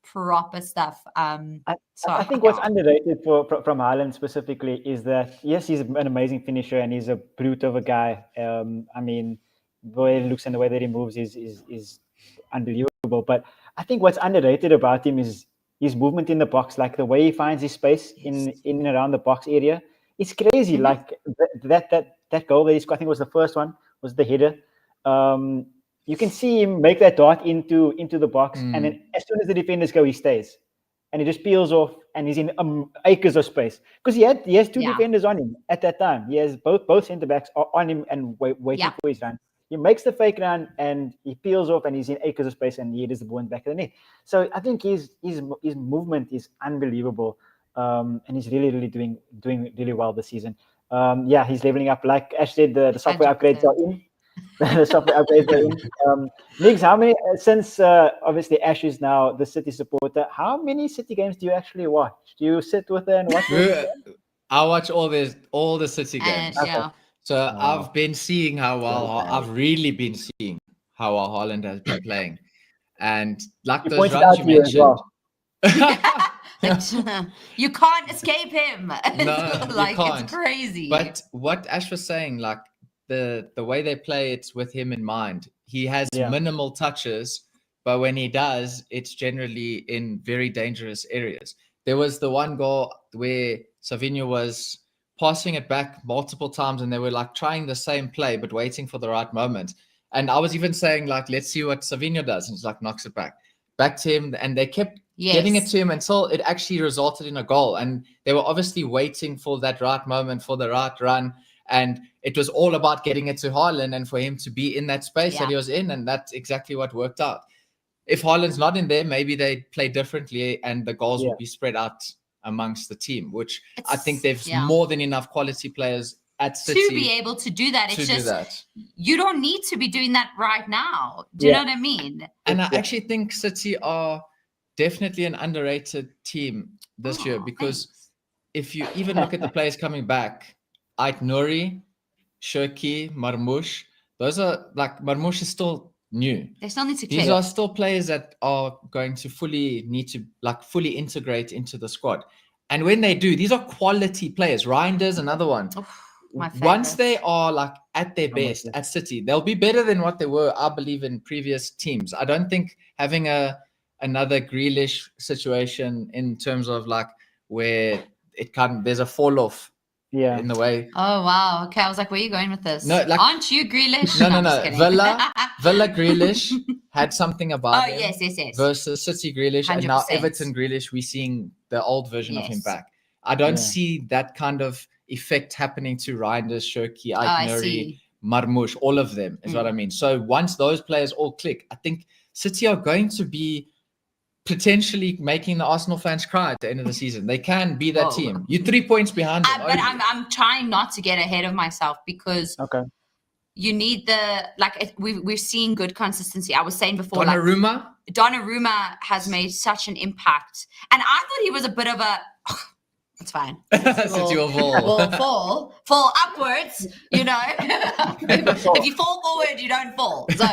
[SPEAKER 4] proper stuff.
[SPEAKER 1] I think what's underrated from Haaland specifically is that, yes, he's an amazing finisher and he's a brute of a guy. I mean, the way he looks and the way that he moves is unbelievable. But I think what's underrated about him is his movement in the box, like the way he finds his space in and around the box area. It's crazy. Mm-hmm. Like that goal that he scored, I think was the first one, was the header. You can see him make that dart into the box, and then as soon as the defenders go, he stays, and he just peels off, and he's in acres of space because he has two defenders on him at that time. He has both centre backs on him and waiting for his run. He makes the fake run and he peels off, and he's in acres of space, and he headers the ball in the back of the net. So I think his movement is unbelievable, and he's really doing really well this season. He's leveling up. Like Ash said, the software upgrades are in. The software upgrades are in. Migs, how many, since obviously Ash is now the City supporter, how many City games do you actually watch? Do you sit with her and watch them?
[SPEAKER 2] I watch all the City games. So I've been seeing how well, I've really been seeing how well Haaland has been playing. And like those runs you mentioned.
[SPEAKER 4] You can't escape him.
[SPEAKER 2] No,
[SPEAKER 4] like,
[SPEAKER 2] you can't.
[SPEAKER 4] It's crazy.
[SPEAKER 2] But what Ash was saying, like the way they play, it's with him in mind. He has minimal touches, but when he does, it's generally in very dangerous areas. There was the one goal where Savinho was passing it back multiple times, and they were like trying the same play, but waiting for the right moment. And I was even saying, like, let's see what Savinho does. And he's like, knocks it back to him. And they kept getting it to him until it actually resulted in a goal. And they were obviously waiting for that right moment, for the right run. And it was all about getting it to Haaland and for him to be in that space that he was in. And that's exactly what worked out. If Haaland's not in there, maybe they play differently and the goals will be spread out amongst the team, which I think there's more than enough quality players at City
[SPEAKER 4] to be able to do that. It's just you don't need to be doing that right now. Do you know what I mean?
[SPEAKER 2] And I actually think City are definitely an underrated team this year, because if you even look at the players coming back, Ait Nouri, Shirky, Marmoush, those are like, Marmoush is still new.
[SPEAKER 4] They still need to click.
[SPEAKER 2] These are still players that are going to fully integrate into the squad. And when they do, these are quality players. Reinders, another one. Once they are like at their best at City, they'll be better than what they were, I believe, in previous teams. I don't think having another Grealish situation in terms of like where there's a fall off in the way.
[SPEAKER 4] Oh wow. Okay, I was like, where are you going with this?
[SPEAKER 2] No, like,
[SPEAKER 4] aren't you Grealish?
[SPEAKER 2] No. Villa Grealish had something about him.
[SPEAKER 4] Yes.
[SPEAKER 2] Versus City Grealish, 100%. And now Everton Grealish, we're seeing the old version of him back. I don't see that kind of effect happening to Reinders, Shirky, Aitnuri, Marmoush, all of them is what I mean. So once those players all click, I think City are going to be potentially making the Arsenal fans cry at the end of the season. They can be that team. You're 3 points behind them.
[SPEAKER 4] But I'm trying not to get ahead of myself, because you need we're seeing good consistency. I was saying before, Donnarumma has made such an impact, and I thought he was a bit of a. It's fine. Fall upwards, you know. If you fall forward, you don't fall. So,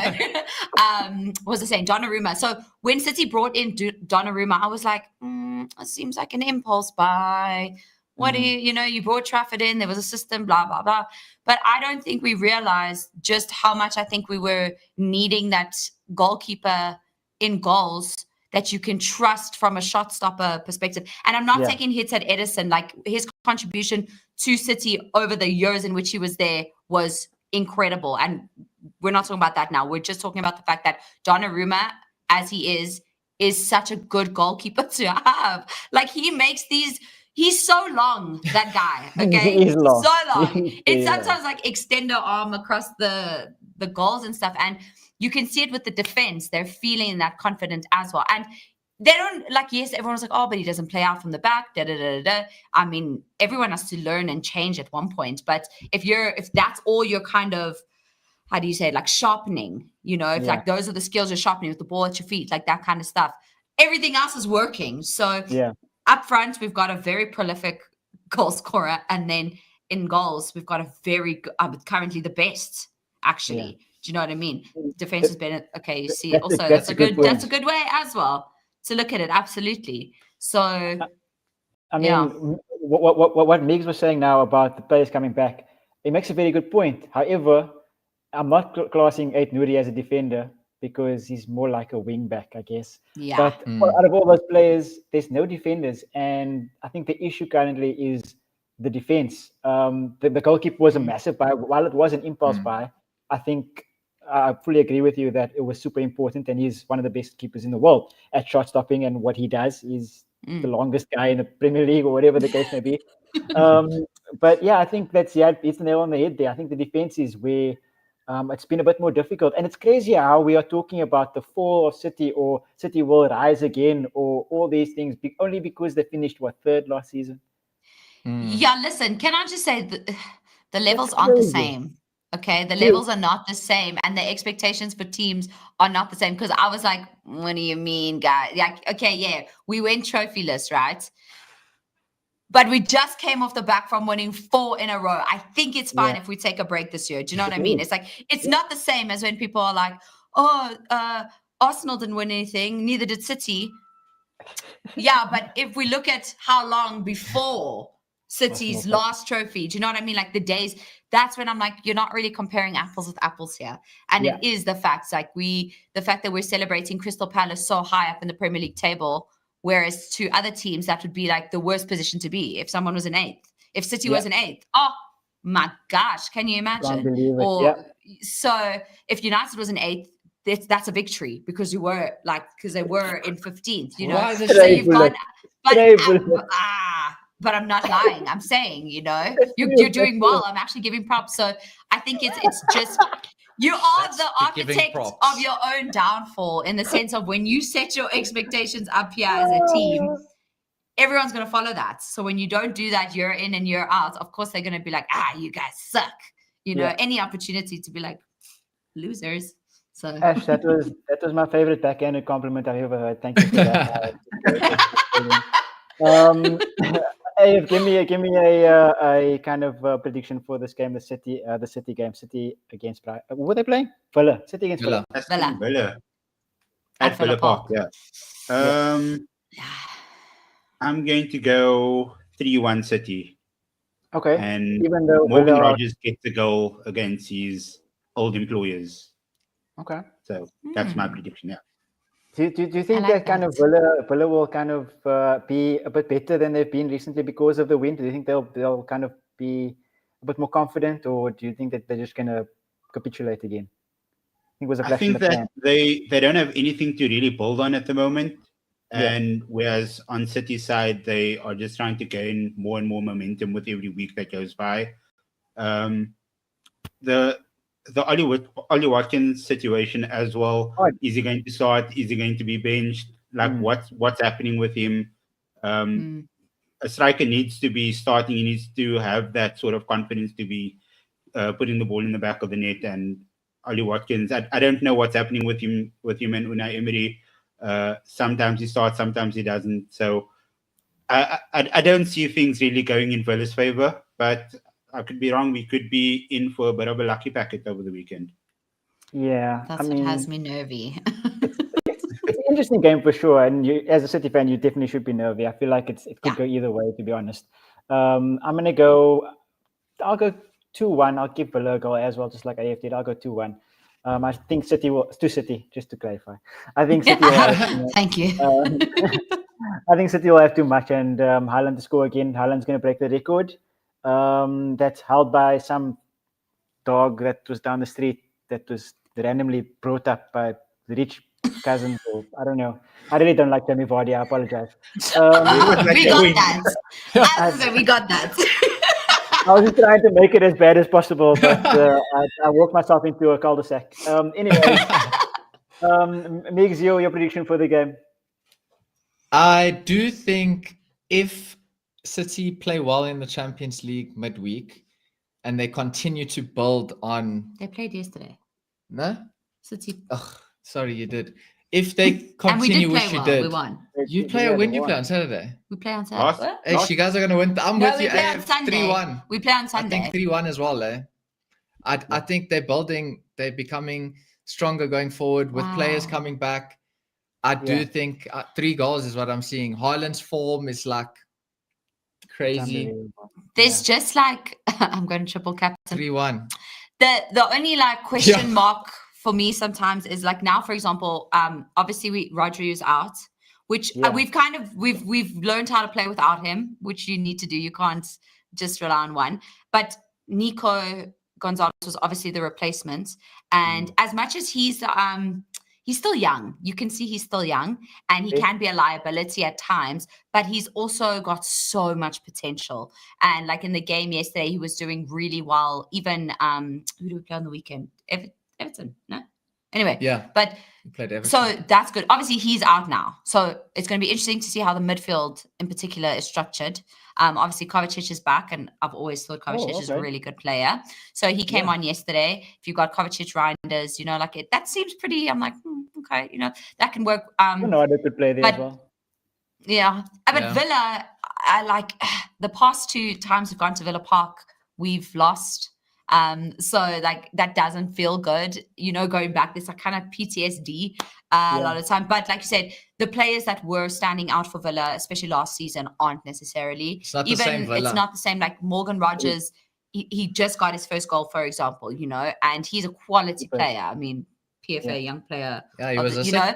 [SPEAKER 4] what was I saying? Donnarumma. So when City brought in Donnarumma, I was like, it seems like an impulse buy. What do you brought Trafford in, there was a system, blah, blah, blah. But I don't think we realized just how much I think we were needing that goalkeeper in goals that you can trust from a shot stopper perspective. And I'm not taking hits at Edison. Like, his contribution to City over the years in which he was there was incredible. And we're not talking about that now. We're just talking about the fact that Donnarumma, as he is such a good goalkeeper to have. Like, he makes these... He's so long, that guy. Okay,
[SPEAKER 1] He's long.
[SPEAKER 4] So long. It's sometimes like extend their arm across the goals and stuff, and you can see it with the defense. They're feeling that confident as well. And they don't like, yes, everyone's like, oh, but he doesn't play out from the back. Da, da, da, da, da. I mean, everyone has to learn and change at one point. But if that's all you're kind of, how do you say it, like sharpening, if like those are the skills you're sharpening with the ball at your feet, like that kind of stuff, everything else is working. So up front, we've got a very prolific goal scorer. And then in goals, we've got a very good, currently the best, actually.
[SPEAKER 1] Yeah.
[SPEAKER 4] Do you know what I mean? Defense has been, okay, you see, also
[SPEAKER 1] that's a good
[SPEAKER 4] way as well to look at it. Absolutely. So,
[SPEAKER 1] I mean, what Migs was saying now about the players coming back, it makes a very good point. However, I'm not classing Ait Nouri as a defender because he's more like a wing back, I guess.
[SPEAKER 4] Yeah.
[SPEAKER 1] But out of all those players, there's no defenders. And I think the issue currently is the defense. The goalkeeper was a massive buy. While it was an impulse buy, I think I fully agree with you that it was super important, and he's one of the best keepers in the world at shot stopping, and what he does is the longest guy in the Premier League or whatever the case may be. But yeah, I think it's the nail on the head there. I think the defense is where it's been a bit more difficult, and it's crazy how we are talking about the fall of City or City will rise again or all these things only because they finished third last season.
[SPEAKER 4] Yeah, listen, can I just say the levels aren't the same. Okay, the levels are not the same, and the expectations for teams are not the same. Because I was like, what do you mean, guys? Like, okay, yeah, we went trophyless, right? But we just came off the back from winning 4 in a row. I think it's fine if we take a break this year. Do you know what I mean? It's like, it's not the same as when people are like, oh, Arsenal didn't win anything, neither did City. Yeah, but if we look at how long before City's last trophy, do you know what I mean? Like the days, that's when I'm like, you're not really comparing apples with apples here. And it is the fact that we're celebrating Crystal Palace so high up in the Premier League table, whereas to other teams, that would be like the worst position to be if someone was an 8th. If City was an 8th, oh my gosh, can you imagine? So if United was an 8th, that's a victory because they were in 15th, So you've gone, but I'm not lying. I'm saying, you're doing well. I'm actually giving props. So I think it's just, you are the architect of your own downfall in the sense of when you set your expectations up here as a team, everyone's going to follow that. So when you don't do that year in and year out, of course, they're going to be like, you guys suck. Any opportunity to be like, losers. So
[SPEAKER 1] Ash, that was my favorite backhanded compliment I've ever heard. Thank you for that. Hey, give me a kind of prediction for this game, the City game, City against Brighton. Who were they playing? Villa. City against Villa.
[SPEAKER 3] Villa. At Villa Park, I'm going to go 3-1 City.
[SPEAKER 1] Okay.
[SPEAKER 3] And even though Morgan Rogers gets a goal against his old employers.
[SPEAKER 1] Okay.
[SPEAKER 3] So that's my prediction,
[SPEAKER 1] Do you think that kind of Villa will kind of be a bit better than they've been recently because of the win? Do you think they'll kind of be a bit more confident, or do you think that they're just going to capitulate again? I
[SPEAKER 3] think that they don't have anything to really build on at the moment. And whereas on City's side, they are just trying to gain more and more momentum with every week that goes by. The Ollie Watkins situation as well. Is he going to start? Is he going to be benched? Like what's happening with him? A striker needs to be starting. He needs to have that sort of confidence to be putting the ball in the back of the net. And Ollie Watkins, I don't know what's happening with him and Unai Emery. Sometimes he starts, sometimes he doesn't. So I don't see things really going in Villa's favor, but I could be wrong. We could be in for a bit of a lucky packet over the weekend.
[SPEAKER 1] Yeah.
[SPEAKER 4] That's what has me nervy.
[SPEAKER 1] It's an interesting game for sure. And you, as a City fan, you definitely should be nervy. I feel like it could go either way, to be honest. I'll go 2-1. I'll give Villa a goal as well, just like AF did. I'll go 2-1. I think City will, to City, just to clarify. I think City will have,
[SPEAKER 4] Thank you.
[SPEAKER 1] I think City will have too much, and Haaland to score again. Haaland's going to break the record. That's held by some dog that was down the street that was randomly brought up by the rich cousin. Or, I don't know. I really don't like Jamie Vardy. I apologize.
[SPEAKER 4] We got that.
[SPEAKER 1] I was just trying to make it as bad as possible, but I walked myself into a cul-de-sac. Anyway, Migs, your prediction for the game?
[SPEAKER 2] I do think if City play well in the Champions League midweek and they continue to build on...
[SPEAKER 4] They played yesterday.
[SPEAKER 2] No?
[SPEAKER 4] City.
[SPEAKER 2] Oh, sorry, you did. If they continue, which you did.
[SPEAKER 4] We won.
[SPEAKER 2] You play when you play on Saturday.
[SPEAKER 4] We play on Saturday.
[SPEAKER 2] Hey, you guys are going to win. I'm with you.
[SPEAKER 4] We play on Sunday.
[SPEAKER 2] 3-1.
[SPEAKER 4] We play on Sunday.
[SPEAKER 2] I think 3-1 as well, eh? I think they're building, they're becoming stronger going forward with players coming back. I do think 3 goals is what I'm seeing. Haaland's form is like crazy.
[SPEAKER 4] There's just like, I'm going to triple captain.
[SPEAKER 2] 3-1.
[SPEAKER 4] The only like question mark for me sometimes is like now, for example, obviously Rodri is out, which we've learned how to play without him, which you need to do. You can't just rely on one. But Nico Gonzalez was obviously the replacement, and as much as he's still young, you can see he's still young, and he can be a liability at times, but he's also got so much potential. And like in the game yesterday, he was doing really well. Even who do we play on the weekend? Everton, no? Anyway, but so that's good. Obviously, he's out now, so it's going to be interesting to see how the midfield in particular is structured. Obviously, Kovacic is back, and I've always thought Kovacic is a really good player. So he came on yesterday. If you've got Kovacic, Reinders, like it, that seems pretty. I'm like, okay, that can work.
[SPEAKER 1] They could play there as well.
[SPEAKER 4] Yeah, but Villa, I like the past 2 times we've gone to Villa Park, we've lost. So like that doesn't feel good, going back. There's like kind of PTSD a lot of the time. But like you said, the players that were standing out for Villa, especially last season, aren't necessarily.
[SPEAKER 2] It's not the same Villa.
[SPEAKER 4] It's not the same. Like Morgan Rogers, he just got his first goal, for example, and he's a quality player. I mean, PFA young player.
[SPEAKER 2] Yeah,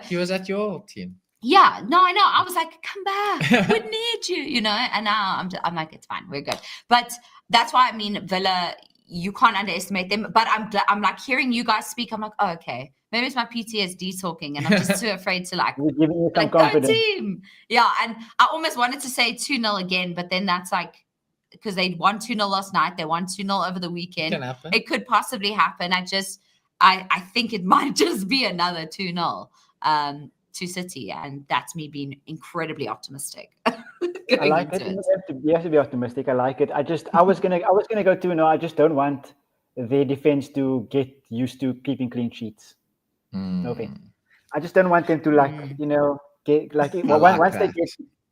[SPEAKER 2] he was at your team.
[SPEAKER 4] Yeah, no, I know. I was like, come back, we need you, and now I'm like, it's fine, we're good. But that's why, I mean, Villa, you can't underestimate them. But I'm like hearing you guys speak. I'm like, oh, okay, maybe it's my PTSD talking, and I'm just too afraid to like.
[SPEAKER 1] We're giving you some confidence.
[SPEAKER 4] Go team. Yeah, and I almost wanted to say 2-0 again, but then that's like because they won 2-0 last night. They won 2-0 over the weekend. It could possibly happen. I think it might just be another 2-0 to City, and that's me being incredibly optimistic.
[SPEAKER 1] I like it. You have to be optimistic. I like it. I was gonna go 2-0. I just don't want their defense to get used to keeping clean sheets. Okay. I just don't want them to get once they get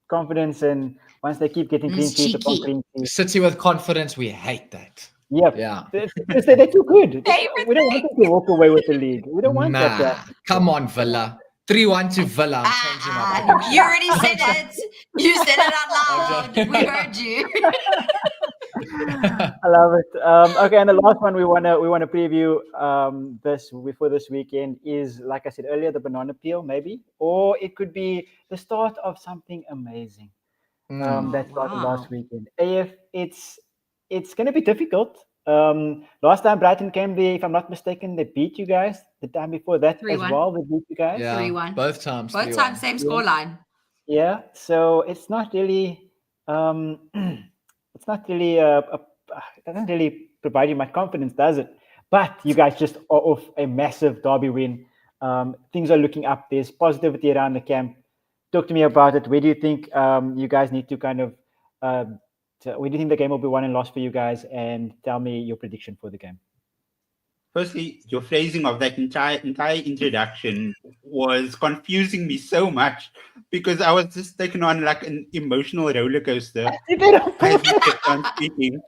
[SPEAKER 1] confidence and once they keep getting clean sheets upon clean sheets.
[SPEAKER 2] City with confidence, we hate that.
[SPEAKER 1] Yep.
[SPEAKER 2] Yeah.
[SPEAKER 1] They're too good. We don't want them to walk away with the league. We don't want that.
[SPEAKER 2] Come on, Villa. 3-1 to Villa. I'm changing my prediction.
[SPEAKER 4] You already said it. You said it out loud. We heard you.
[SPEAKER 1] I love it. Okay, and the last one we wanna preview for this weekend is, like I said earlier, the banana peel, maybe, or it could be the start of something amazing. That started last weekend. AF, it's going to be difficult. Last time Brighton came there, if I'm not mistaken, they beat you guys. The time before that 3-1. As well, they beat you guys.
[SPEAKER 2] Yeah,
[SPEAKER 4] 3-1.
[SPEAKER 2] Both times,
[SPEAKER 4] same scoreline.
[SPEAKER 1] Yeah, so it's not really, it doesn't really provide you much confidence, does it? But you guys just are off a massive derby win. Things are looking up. There's positivity around the camp. Talk to me about it. Where do you think you guys need to kind of, where do you think the game will be won and lost for you guys? And tell me your prediction for the game.
[SPEAKER 3] Firstly, your phrasing of that entire introduction was confusing me so much because I was just taken on like an emotional roller coaster as you kept on speaking.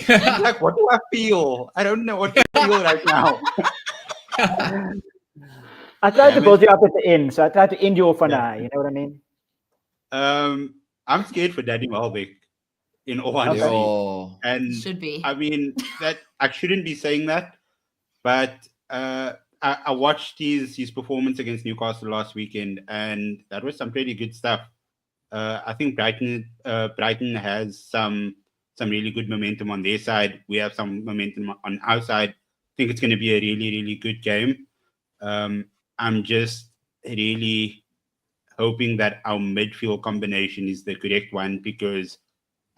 [SPEAKER 3] Like, what do I feel? I don't know what to feel right now.
[SPEAKER 1] I tried to build you up at the end, so I tried to end you off on eye. You know what I mean?
[SPEAKER 3] I'm scared for Daddy Malbec, in all honesty. And
[SPEAKER 4] should be.
[SPEAKER 3] I mean, that I shouldn't be saying that, but I watched his performance against Newcastle last weekend, and that was some pretty good stuff. I think Brighton has some really good momentum on their side. We have some momentum on our side. I think it's going to be a really, really good game. I'm just really hoping that our midfield combination is the correct one, because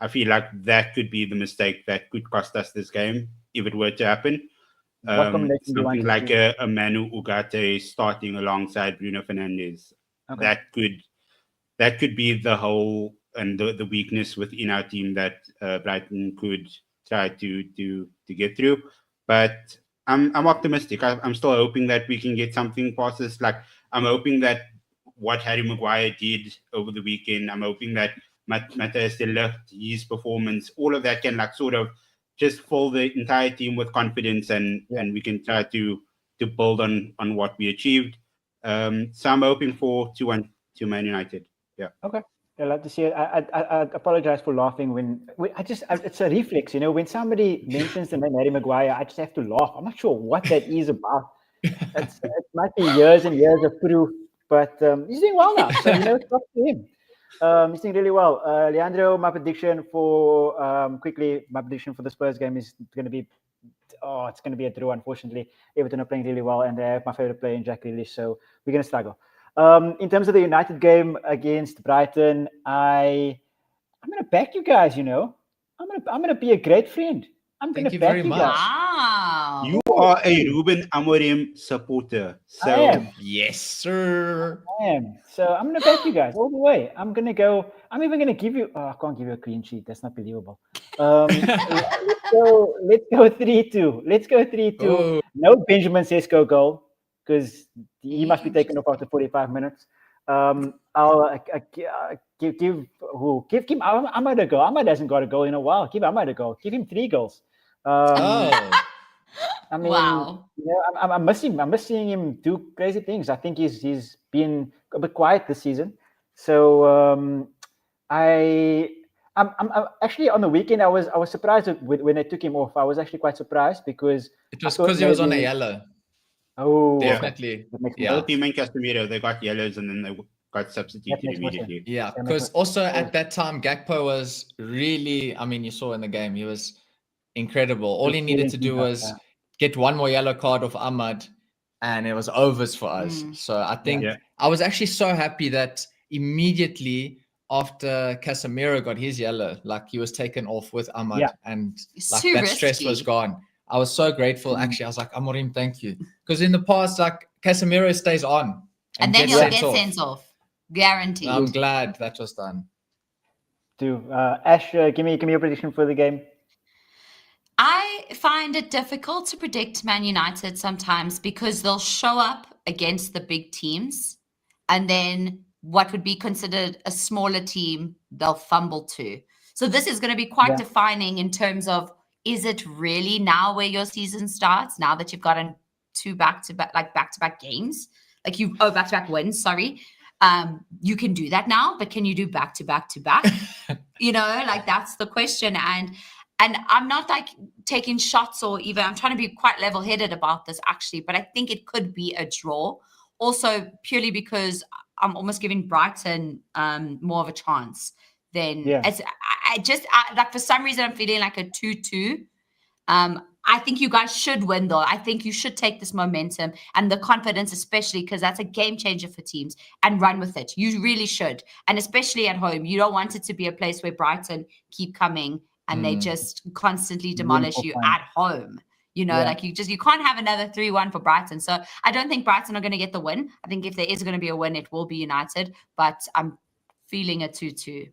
[SPEAKER 3] I feel like that could be the mistake that could cost us this game if it were to happen. Something like a Manu Ugarte starting alongside Bruno Fernandes. Okay. That could that could be the hole and the weakness within our team that Brighton could try to get through. But I'm optimistic. I'm still hoping that we can get something past this. Like, I'm hoping that what Harry Maguire did over the weekend, I'm hoping that Matthias de Ligt, his performance, all of that can like sort of just fill the entire team with confidence, and we can try to build on what we achieved. So I'm hoping for 2-1 to Man United. Yeah.
[SPEAKER 1] Okay. I love to see it. I apologize for laughing when it's a reflex, when somebody mentions the name Harry Maguire, I just have to laugh. I'm not sure what that is about. It might be years and years of proof, but he's doing well now. So it's up to him. He's doing really well. Leandro, my prediction for the Spurs game is going to be, it's going to be a draw, unfortunately. Everton are playing really well, and they have my favorite player in Jack Grealish, so we're going to struggle. In terms of the United game against Brighton, I'm going to back you guys. I'm going to be a great friend. I'm going to back you guys.
[SPEAKER 4] Wow.
[SPEAKER 3] You are a Ruben Amorim supporter. So
[SPEAKER 1] I am.
[SPEAKER 2] Yes, sir.
[SPEAKER 1] I am. So I'm going to back you guys all the way. I'm even going to give you. I can't give you a clean sheet. That's not believable. Let's go 3-2. Let's go 3-2.
[SPEAKER 2] Oh.
[SPEAKER 1] No Benjamin Sesko goal, because he must be taken off after 45 minutes. I'll give Ahmad a go. Ahmad hasn't got a goal in a while. Give Ahmad a go. Give him 3 goals. I mean,
[SPEAKER 4] wow.
[SPEAKER 1] I'm missing him do crazy things. I think he's been a bit quiet this season. So I'm actually on the weekend I was surprised when they took him off. I was actually quite surprised because
[SPEAKER 2] it was because he was on a yellow.
[SPEAKER 1] Oh,
[SPEAKER 2] definitely.
[SPEAKER 3] Yeah. Team and Casemiro, they got yellows and then they got substituted immediately.
[SPEAKER 2] Yeah, because also at that time, Gakpo was really, you saw in the game, he was incredible. All he needed to do was get one more yellow card off Ahmad, and it was overs for us. So I think I was actually so happy that immediately after Casemiro got his yellow, like he was taken off with Ahmad, and like that stress was gone. I was so grateful. Actually, I was like, Amorim, thank you. Because in the past, like Casemiro stays on.
[SPEAKER 4] And then he'll get sent off. Guaranteed.
[SPEAKER 2] I'm glad that was done.
[SPEAKER 1] Ash, give me your prediction for the game.
[SPEAKER 4] I find it difficult to predict Man United sometimes because they'll show up against the big teams, and then what would be considered a smaller team, they'll fumble to. So this is going to be quite defining in terms of, is it really now where your season starts? Now that you've gotten 2 back-to-back games, back-to-back wins, sorry. You can do that now, but can you do back-to-back-to-back? That's the question. And I'm not like taking shots or even, I'm trying to be quite level-headed about this actually, but I think it could be a draw. Also purely because I'm almost giving Brighton more of a chance than for some reason I'm feeling like a 2-2. I think you guys should win though. I think you should take this momentum and the confidence, especially because that's a game changer for teams, and run with it. You really should. And especially at home, you don't want it to be a place where Brighton keep coming and they just constantly demolish you at home. You can't have another 3-1 for Brighton. So I don't think Brighton are going to get the win. I think if there is going to be a win, it will be United, but I'm feeling a 2-2.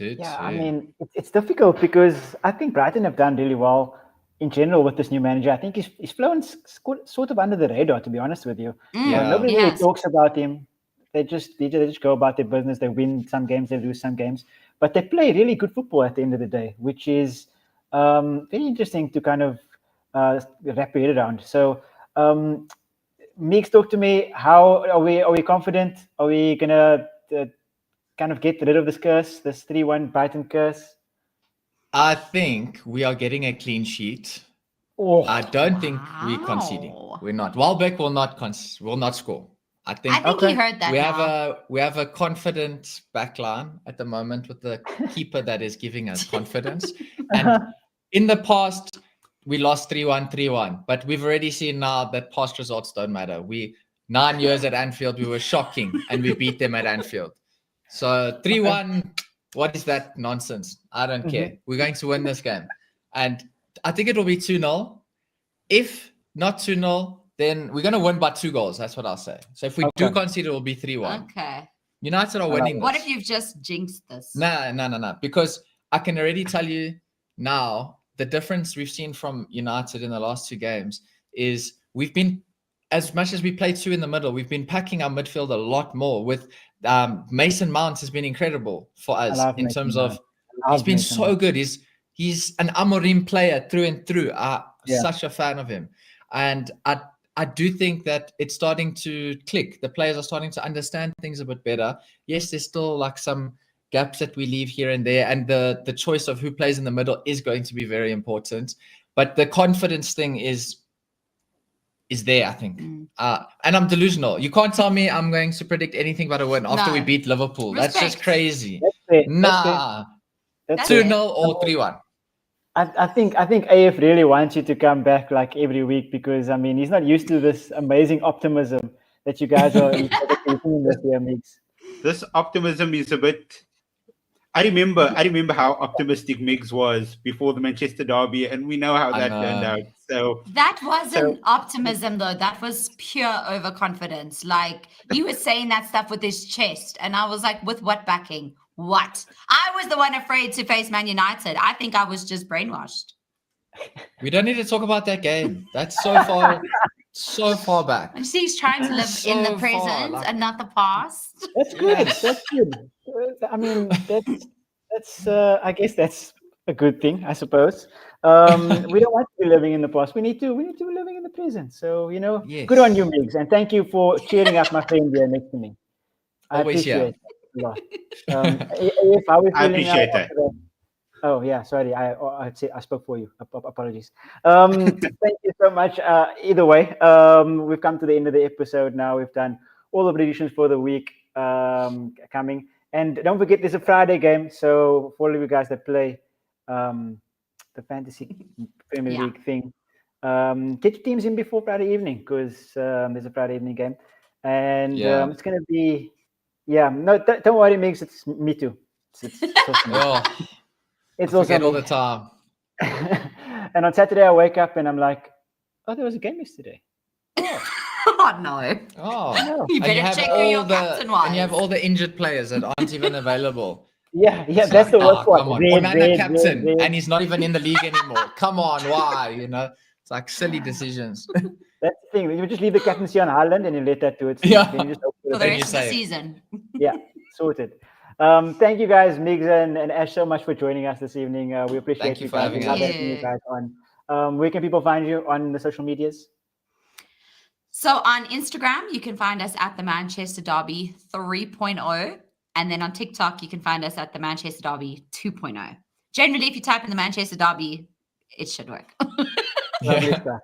[SPEAKER 1] Yeah, it's difficult because I think Brighton have done really well in general with this new manager. I think he's flown sort of under the radar, to be honest with you. Nobody really talks about him. They just go about their business. They win some games, they lose some games, but they play really good football at the end of the day, which is very interesting to kind of wrap your head around. So, Migs, talk to me. How are we confident? Are we gonna kind of get rid of this curse, this 3-1 Brighton curse?
[SPEAKER 2] I think we are getting a clean sheet. I don't think we're conceding. We're not. Welbeck will not score. I think
[SPEAKER 4] he heard that.
[SPEAKER 2] We have a confident backline at the moment with the keeper that is giving us confidence. And in the past, we lost 3-1, but we've already seen now that past results don't matter. 9 years at Anfield, we were shocking, and we beat them at Anfield. So 3-1, what is that nonsense? I don't care. We're going to win this game. And I think it will be 2-0. If not 2-0, then we're going to win by 2 goals. That's what I'll say. So if we do concede, it will be 3-1.
[SPEAKER 4] Okay.
[SPEAKER 2] United are winning this.
[SPEAKER 4] What if you've just jinxed this?
[SPEAKER 2] No. Because I can already tell you now, the difference we've seen from United in the last 2 games is we've been, as much as we play 2 in the middle, we've been packing our midfield a lot more. With Mason Mount has been incredible for us in terms of he's been so good. He's an Amorim player through and through. Such a fan of him. And I do think that it's starting to click. The players are starting to understand things a bit better. Yes, there's still like some gaps that we leave here and there. And the choice of who plays in the middle is going to be very important. But the confidence thing is there, I think. And I'm delusional. You can't tell me I'm going to predict anything but a win after we beat Liverpool.
[SPEAKER 4] Respect.
[SPEAKER 2] That's just crazy.
[SPEAKER 1] That's
[SPEAKER 2] 2-0 or 3-1.
[SPEAKER 1] I think AF really wants you to come back like every week, because I mean he's not used to this amazing optimism that you guys are in this year, Migs.
[SPEAKER 3] This optimism is a bit. I remember how optimistic Migs was before the Manchester Derby, and we know how that turned out. So
[SPEAKER 4] that wasn't optimism, though. That was pure overconfidence. Like, he was saying that stuff with his chest, and I was like, with what backing? What? I was the one afraid to face Man United. I think I was just brainwashed.
[SPEAKER 2] We don't need to talk about that game. That's so far back.
[SPEAKER 4] And see, he's trying to live in the present and not the past.
[SPEAKER 1] That's good. Yes. That's good. I mean, that's I guess that's a good thing, I suppose. We don't want to be living in the past. We need to be living in the present. So, good on you, Migs. And thank you for cheering up my friend here next to me. I appreciate it a lot. I
[SPEAKER 3] appreciate that.
[SPEAKER 1] Oh yeah, sorry. I spoke for you. Apologies. Thank you so much. Either way, we've come to the end of the episode now. We've done all the predictions for the week coming, and don't forget there's a Friday game. So for all of you guys that play the fantasy Premier League thing, get your teams in before Friday evening, because there's a Friday evening game, and it's gonna be. Yeah, no, don't worry, Migs. It's me too. It's
[SPEAKER 2] it's also all the time.
[SPEAKER 1] And on Saturday, I wake up and I'm like, "Oh, there was a game yesterday."
[SPEAKER 4] Oh no!
[SPEAKER 2] Oh,
[SPEAKER 4] you better check who your captain was.
[SPEAKER 2] And you have all the injured players that aren't even available.
[SPEAKER 1] Yeah, that's the worst part.
[SPEAKER 2] Come on, Onana captain, and he's not even in the league anymore. Come on, why? It's like silly decisions.
[SPEAKER 1] That's the thing. You just leave the captaincy on Haaland and you let that do it.
[SPEAKER 2] Yeah.
[SPEAKER 1] Then you just
[SPEAKER 4] for the rest of the season.
[SPEAKER 1] Yeah, sorted. Thank you guys, Migs and Ash, so much for joining us this evening. We appreciate
[SPEAKER 2] Thank you for having us.
[SPEAKER 1] You guys on. Where can people find you on the social medias?
[SPEAKER 4] So on Instagram, you can find us at TheManchesterDerby 3.0. And then on TikTok, you can find us at TheManchesterDerby 2.0. Generally, if you type in the Manchester Derby, it should work.
[SPEAKER 1] Lovely stuff.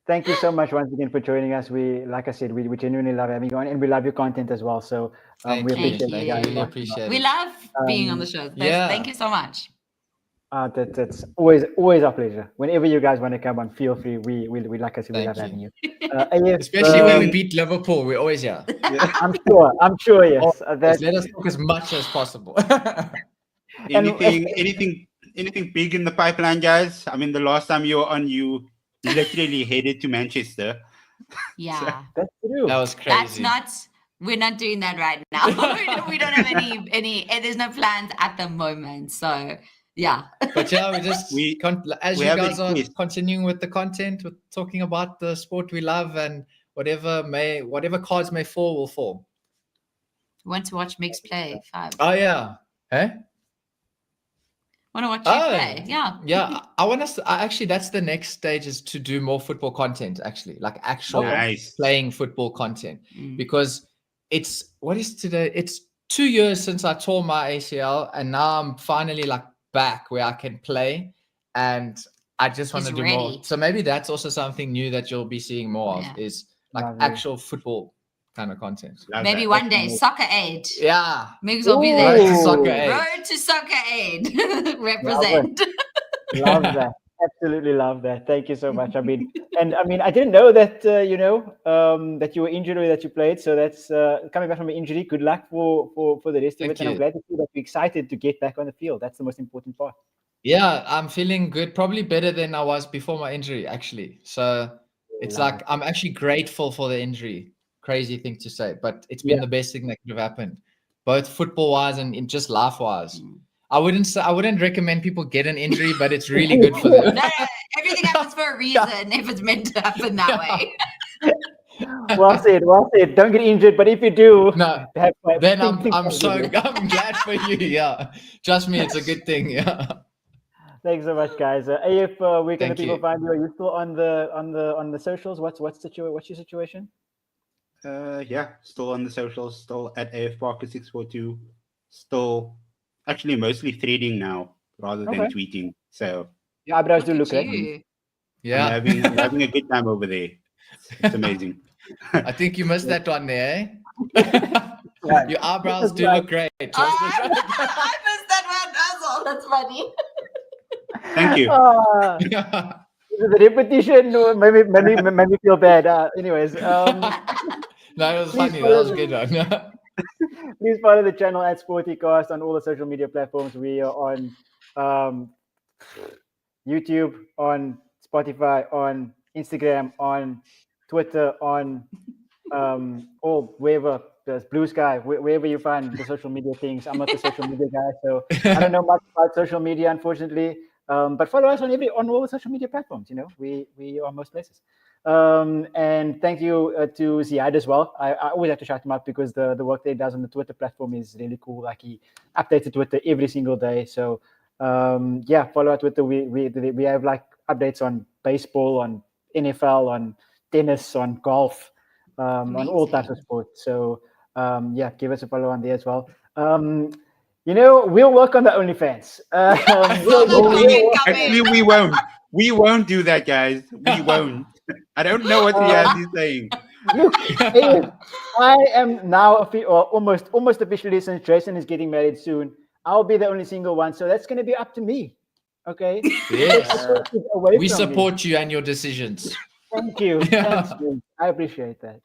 [SPEAKER 1] Thank you so much once again for joining us. Like I said, we genuinely love having you on, and we love your content as well. So we appreciate it.
[SPEAKER 2] Yeah, really appreciate it.
[SPEAKER 4] We love being on the show. Thank you so much.
[SPEAKER 1] That's always our pleasure. Whenever you guys want to come on, feel free. We like I said, we love having you.
[SPEAKER 2] Especially when we beat Liverpool, we're always here.
[SPEAKER 1] I'm sure. Yes.
[SPEAKER 2] Let us talk as much as possible.
[SPEAKER 3] Anything big in the pipeline, guys? I mean, the last time you were on, you literally headed to Manchester.
[SPEAKER 4] Yeah,
[SPEAKER 1] so, that's true.
[SPEAKER 2] That was crazy.
[SPEAKER 4] We're not doing that right now. we don't have any. There's no plans at the moment. So yeah.
[SPEAKER 2] But yeah, as you guys are continuing with the content, with talking about the sport we love, and whatever cards may fall will fall.
[SPEAKER 4] Want to watch Migs play 5?
[SPEAKER 2] Oh yeah. Hey.
[SPEAKER 4] Want to watch you play?
[SPEAKER 2] Yeah. I want us to, actually, that's the next stage, is to do more football content, actually, like actual playing football content. Because what is today? It's 2 years since I tore my ACL, and now I'm finally like back where I can play, and I just want to do more. So maybe that's also something new that you'll be seeing more of, is like actual football kind of content.
[SPEAKER 4] Maybe one day, Soccer Aid.
[SPEAKER 2] Yeah.
[SPEAKER 4] Migs will be there.
[SPEAKER 2] Road
[SPEAKER 4] to Soccer Aid. Represent.
[SPEAKER 1] Love that. Absolutely love that. Thank you so much. I didn't know that, that you were injured or that you played. So that's coming back from an injury. Good luck for the rest of it. And I'm glad to see that you're excited to get back on the field. That's the most important part.
[SPEAKER 2] Yeah, I'm feeling good. Probably better than I was before my injury, actually. So it's like, I'm actually grateful for the injury. Crazy thing to say, but it's been the best thing that could have happened. both football-wise and in just life-wise. I wouldn't recommend people get an injury, but it's really good for them.
[SPEAKER 4] No, everything happens for a reason if it's meant to happen that way.
[SPEAKER 1] Well said. Don't get injured, but if you do,
[SPEAKER 2] no, then I'm glad for you. Yeah, trust me, it's a good thing. Yeah.
[SPEAKER 1] Thanks so much, guys. AF, where can the people find you? Are you still on the socials? What's your situation?
[SPEAKER 3] Yeah, still on the socials, still at AFParker642, still actually mostly threading now rather than tweeting. So
[SPEAKER 1] your eyebrows do look great.
[SPEAKER 2] Yeah,
[SPEAKER 3] I'm having a good time over there. It's amazing.
[SPEAKER 2] I think you missed that one there. Your eyebrows do look great.
[SPEAKER 4] I missed that one as well. That's funny.
[SPEAKER 3] Thank you.
[SPEAKER 1] The repetition made me feel bad. Anyways,
[SPEAKER 2] no, it was funny. That was a good one.
[SPEAKER 1] Please follow the channel at sportycast on all the social media platforms. We are on YouTube, on Spotify, on Instagram, on Twitter, on wherever there's Blue Sky, wherever you find the social media things. I'm not the social media guy, so I don't know much about social media, unfortunately. But follow us on all the social media platforms. You know, we are most places. And thank you to Ziad as well. I always have to shout him out because the work that he does on the Twitter platform is really cool. Like he updates Twitter every single day. So yeah, follow our Twitter. We have like updates on baseball, on NFL, on tennis, on golf, on all types of sports. So yeah, give us a follow on there as well. You know, we'll work on the OnlyFans.
[SPEAKER 3] Actually, we won't. We won't do that, guys. We won't. I don't know what Ziad is saying.
[SPEAKER 1] Look, I am now almost officially, since Jason is getting married soon, I'll be the only single one. So that's going to be up to me. Okay.
[SPEAKER 2] Yes. We support you and your decisions.
[SPEAKER 1] Thank you. Thanks, I appreciate that.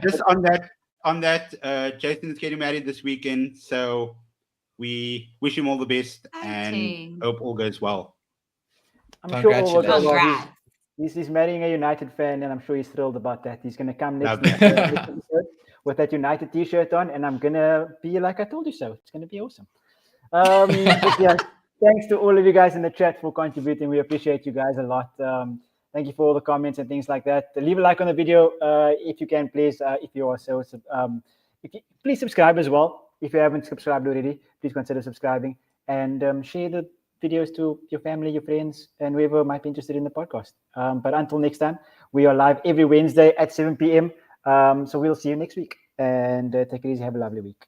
[SPEAKER 3] Just on that, Jason is getting married this weekend, so we wish him all the best and hope all goes well.
[SPEAKER 1] I'm sure all will go well. He's marrying a United fan, and I'm sure he's thrilled about that. He's going to come next episode with that United T-shirt on, and I'm going to be like, I told you so. It's going to be awesome. Yeah, thanks to all of you guys in the chat for contributing. We appreciate you guys a lot. Thank you for all the comments and things like that. Leave a like on the video if you can, please. If you are so, please subscribe as well. If you haven't subscribed already, please consider subscribing and share the videos to your family, your friends, and whoever might be interested in the podcast. But until next time, we are live every Wednesday at 7 p.m. So we'll see you next week. And take it easy. Have a lovely week.